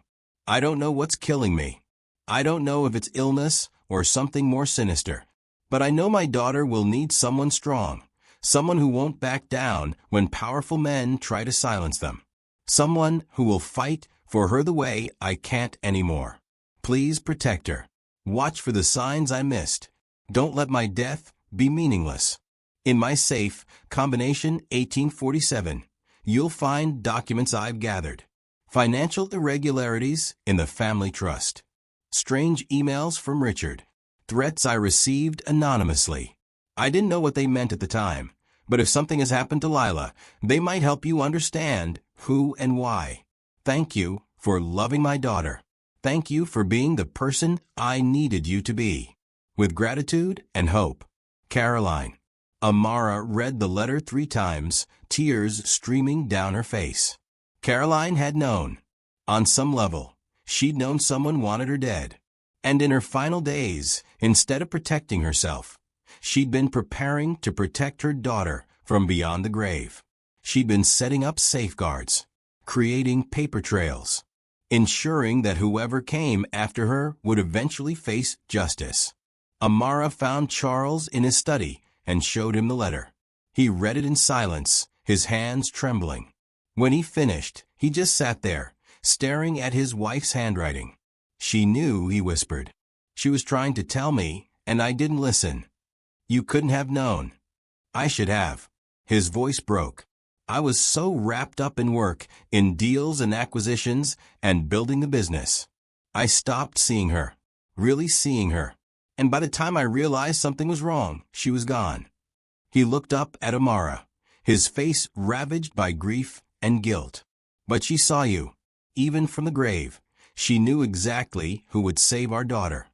I don't know what's killing me. I don't know if it's illness or something more sinister. But I know my daughter will need someone strong. Someone who won't back down when powerful men try to silence them. Someone who will fight for her the way I can't anymore. Please protect her. Watch for the signs I missed. Don't let my death be meaningless. In my safe, combination 1847, you'll find documents I've gathered. Financial irregularities in the family trust. Strange emails from Richard. Threats I received anonymously. I didn't know what they meant at the time, but if something has happened to Lila, they might help you understand who and why. Thank you for loving my daughter. Thank you for being the person I needed you to be. With gratitude and hope, Caroline. Amara read the letter 3 times, tears streaming down her face. Caroline had known. On some level, she'd known someone wanted her dead. And in her final days, instead of protecting herself, she'd been preparing to protect her daughter from beyond the grave. She'd been setting up safeguards, creating paper trails, ensuring that whoever came after her would eventually face justice. Amara found Charles in his study and showed him the letter. He read it in silence, his hands trembling. When he finished, he just sat there, staring at his wife's handwriting. She knew, he whispered. She was trying to tell me, and I didn't listen. You couldn't have known. I should have. His voice broke. I was so wrapped up in work, in deals and acquisitions, and building the business. I stopped seeing her, really seeing her. And by the time I realized something was wrong, she was gone. He looked up at Amara, his face ravaged by grief and guilt. But she saw you, even from the grave. She knew exactly who would save our daughter.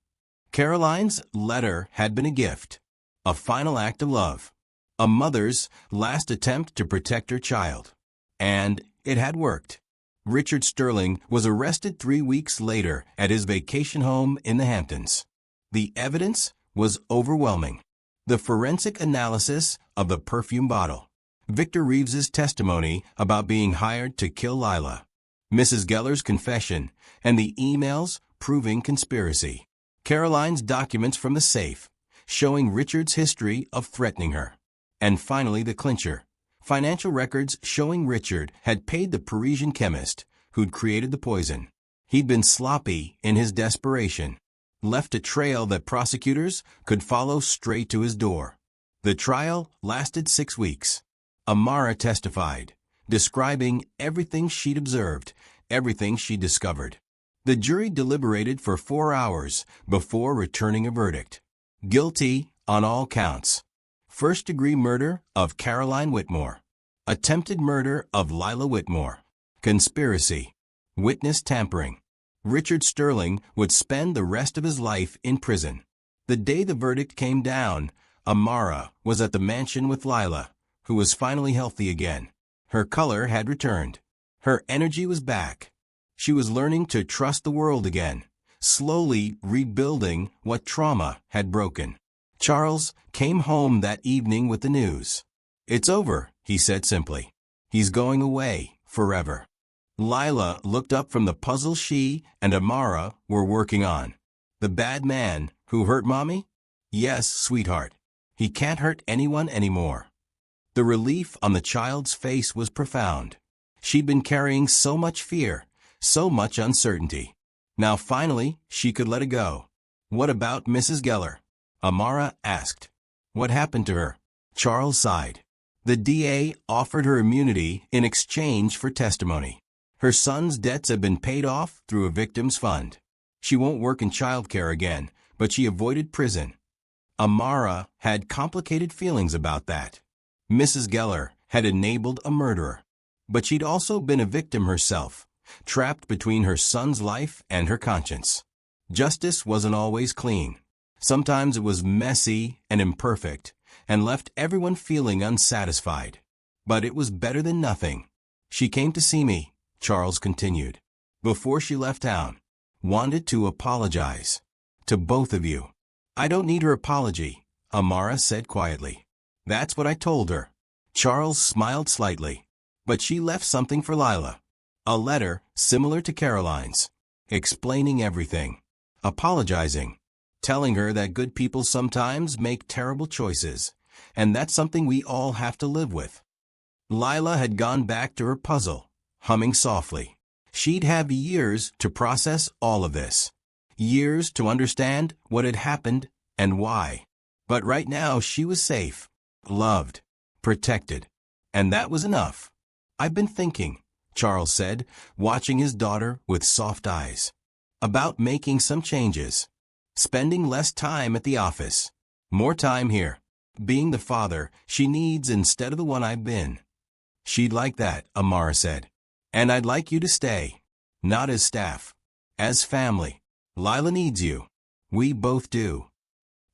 Caroline's letter had been a gift, a final act of love, a mother's last attempt to protect her child. And it had worked. Richard Sterling was arrested 3 weeks later at his vacation home in the Hamptons. The evidence was overwhelming. The forensic analysis of the perfume bottle, Victor Reeves's testimony about being hired to kill Lila, Mrs. Geller's confession, and the emails proving conspiracy. Caroline's documents from the safe, showing Richard's history of threatening her. And finally the clincher, financial records showing Richard had paid the Parisian chemist who'd created the poison. He'd been sloppy in his desperation, left a trail that prosecutors could follow straight to his door. The trial lasted 6 weeks. Amara testified, describing everything she'd observed, everything she discovered. The jury deliberated for 4 hours before returning a verdict. Guilty on all counts. First-degree murder of Caroline Whitmore. Attempted murder of Lila Whitmore. Conspiracy. Witness tampering. Richard Sterling would spend the rest of his life in prison. The day the verdict came down, Amara was at the mansion with Lila, who was finally healthy again. Her color had returned. Her energy was back. She was learning to trust the world again, slowly rebuilding what trauma had broken. Charles came home that evening with the news. "It's over," he said simply. "He's going away forever." Lila looked up from the puzzle she and Amara were working on. "The bad man who hurt Mommy?" "Yes, sweetheart. He can't hurt anyone anymore." The relief on the child's face was profound. She'd been carrying so much fear, so much uncertainty. Now finally, she could let it go. "What about Mrs. Geller?" Amara asked. "What happened to her?" Charles sighed. "The DA offered her immunity in exchange for testimony. Her son's debts have been paid off through a victim's fund. She won't work in childcare again, but she avoided prison." Amara had complicated feelings about that. Mrs. Geller had enabled a murderer, but she'd also been a victim herself, trapped between her son's life and her conscience. Justice wasn't always clean. Sometimes it was messy and imperfect, and left everyone feeling unsatisfied. But it was better than nothing. "She came to see me," Charles continued, "before she left town. Wanted to apologize. To both of you." "I don't need her apology," Amara said quietly. That's what I told her. Charles smiled slightly. But she left something for Lila. A letter similar to Caroline's, explaining everything, apologizing, telling her that good people sometimes make terrible choices, and that's something we all have to live with. Lila had gone back to her puzzle, humming softly. She'd have years to process all of this, years to understand what had happened and why. But right now she was safe, loved, protected, and that was enough. I've been thinking, Charles said, watching his daughter with soft eyes, about making some changes, spending less time at the office, more time here, being the father she needs instead of the one I've been. She'd like that, Amara said. And I'd like you to stay. Not as staff. As family. Lila needs you. We both do.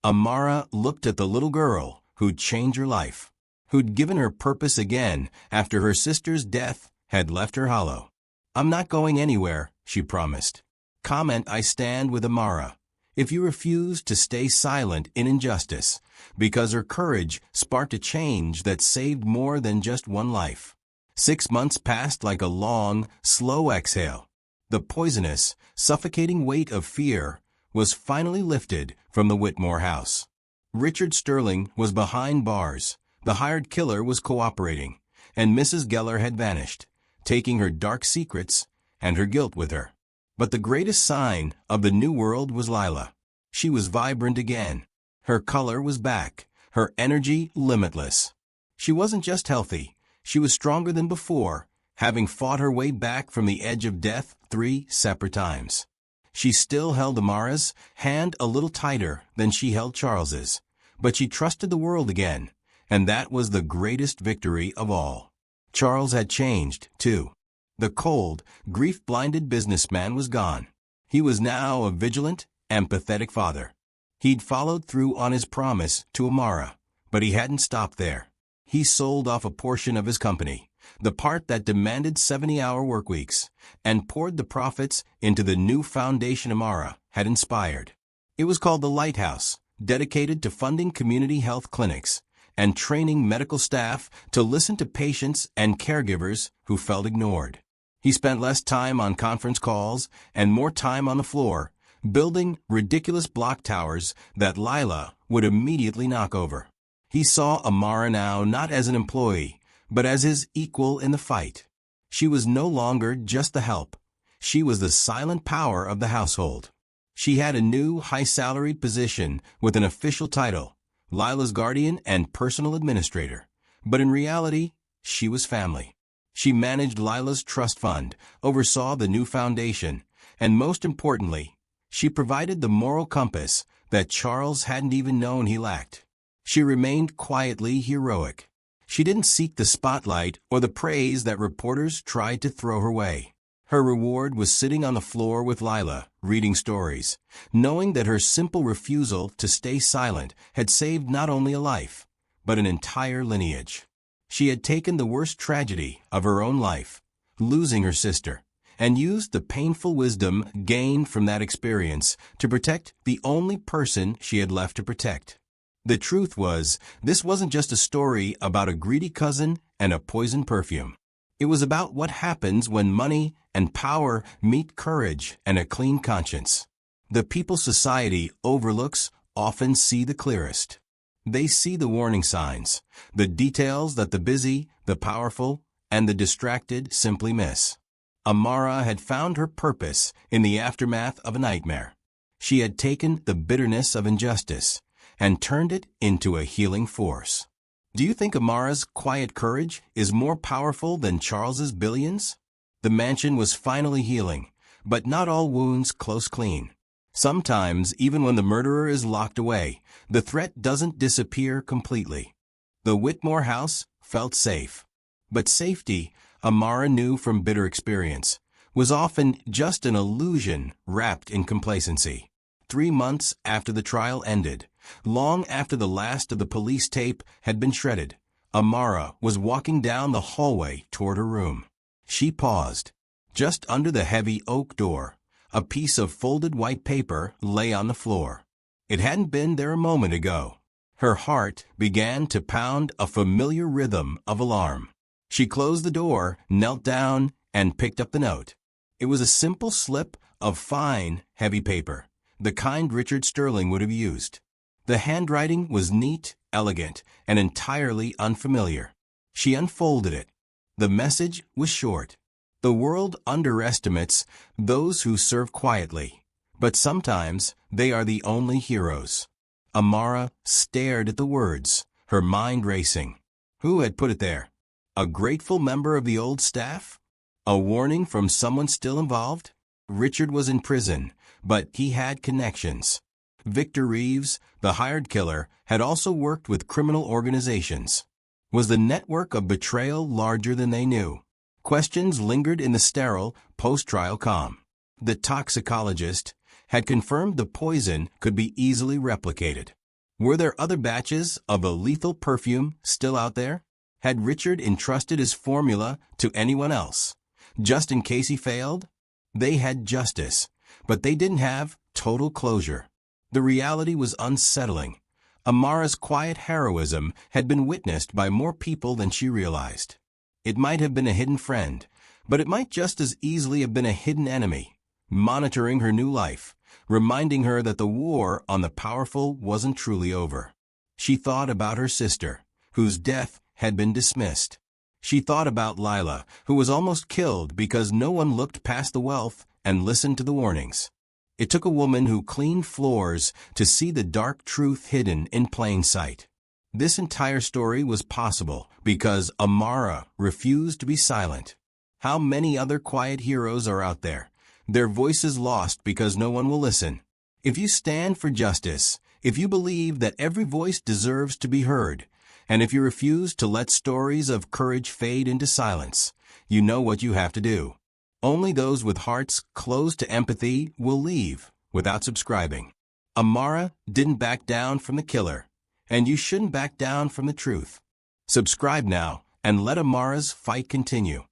Amara looked at the little girl who'd changed her life, who'd given her purpose again after her sister's death had left her hollow. I'm not going anywhere, she promised. Comment I stand with Amara. If you refuse to stay silent in injustice, because her courage sparked a change that saved more than just one life. 6 months passed like a long, slow exhale. The poisonous, suffocating weight of fear was finally lifted from the Whitmore house. Richard Sterling was behind bars, the hired killer was cooperating, and Mrs. Geller had vanished, taking her dark secrets and her guilt with her. But the greatest sign of the new world was Lila. She was vibrant again. Her color was back, her energy limitless. She wasn't just healthy, she was stronger than before, having fought her way back from the edge of death 3 separate times. She still held Amara's hand a little tighter than she held Charles's, but she trusted the world again, and that was the greatest victory of all. Charles had changed, too. The cold, grief-blinded businessman was gone. He was now a vigilant, empathetic father. He'd followed through on his promise to Amara, but he hadn't stopped there. He sold off a portion of his company, the part that demanded 70-hour workweeks, and poured the profits into the new foundation Amara had inspired. It was called the Lighthouse, dedicated to funding community health clinics and training medical staff to listen to patients and caregivers who felt ignored. He spent less time on conference calls and more time on the floor, building ridiculous block towers that Lila would immediately knock over. He saw Amara now not as an employee, but as his equal in the fight. She was no longer just the help. She was the silent power of the household. She had a new, high-salaried position with an official title, Lila's guardian and personal administrator. But in reality, she was family. She managed Lila's trust fund, oversaw the new foundation, and most importantly, she provided the moral compass that Charles hadn't even known he lacked. She remained quietly heroic. She didn't seek the spotlight or the praise that reporters tried to throw her way. Her reward was sitting on the floor with Lila, reading stories, knowing that her simple refusal to stay silent had saved not only a life, but an entire lineage. She had taken the worst tragedy of her own life, losing her sister, and used the painful wisdom gained from that experience to protect the only person she had left to protect. The truth was, this wasn't just a story about a greedy cousin and a poisoned perfume. It was about what happens when money and power meet courage and a clean conscience. The people society overlooks often see the clearest. They see the warning signs, the details that the busy, the powerful, and the distracted simply miss. Amara had found her purpose in the aftermath of a nightmare. She had taken the bitterness of injustice and turned it into a healing force. Do you think Amara's quiet courage is more powerful than Charles's billions? The mansion was finally healing, but not all wounds close clean. Sometimes, even when the murderer is locked away, the threat doesn't disappear completely. The Whitmore house felt safe. But safety, Amara knew from bitter experience, was often just an illusion wrapped in complacency. 3 months after the trial ended, long after the last of the police tape had been shredded, Amara was walking down the hallway toward her room. She paused. Just under the heavy oak door, a piece of folded white paper lay on the floor. It hadn't been there a moment ago. Her heart began to pound a familiar rhythm of alarm. She closed the door, knelt down, and picked up the note. It was a simple slip of fine, heavy paper, the kind Richard Sterling would have used. The handwriting was neat, elegant, and entirely unfamiliar. She unfolded it. The message was short. The world underestimates those who serve quietly, but sometimes they are the only heroes. Amara stared at the words, her mind racing. Who had put it there? A grateful member of the old staff? A warning from someone still involved? Richard was in prison, but he had connections. Victor Reeves, the hired killer, had also worked with criminal organizations. Was the network of betrayal larger than they knew? Questions lingered in the sterile, post-trial calm. The toxicologist had confirmed the poison could be easily replicated. Were there other batches of a lethal perfume still out there? Had Richard entrusted his formula to anyone else, just in case he failed? They had justice, but they didn't have total closure. The reality was unsettling. Amara's quiet heroism had been witnessed by more people than she realized. It might have been a hidden friend, but it might just as easily have been a hidden enemy, monitoring her new life, reminding her that the war on the powerful wasn't truly over. She thought about her sister, whose death had been dismissed. She thought about Lila, who was almost killed because no one looked past the wealth and listened to the warnings. It took a woman who cleaned floors to see the dark truth hidden in plain sight. This entire story was possible because Amara refused to be silent. How many other quiet heroes are out there, their voices lost because no one will listen? If you stand for justice, if you believe that every voice deserves to be heard, and if you refuse to let stories of courage fade into silence, you know what you have to do. Only those with hearts closed to empathy will leave without subscribing. Amara didn't back down from the killer, and you shouldn't back down from the truth. Subscribe now and let Amara's fight continue.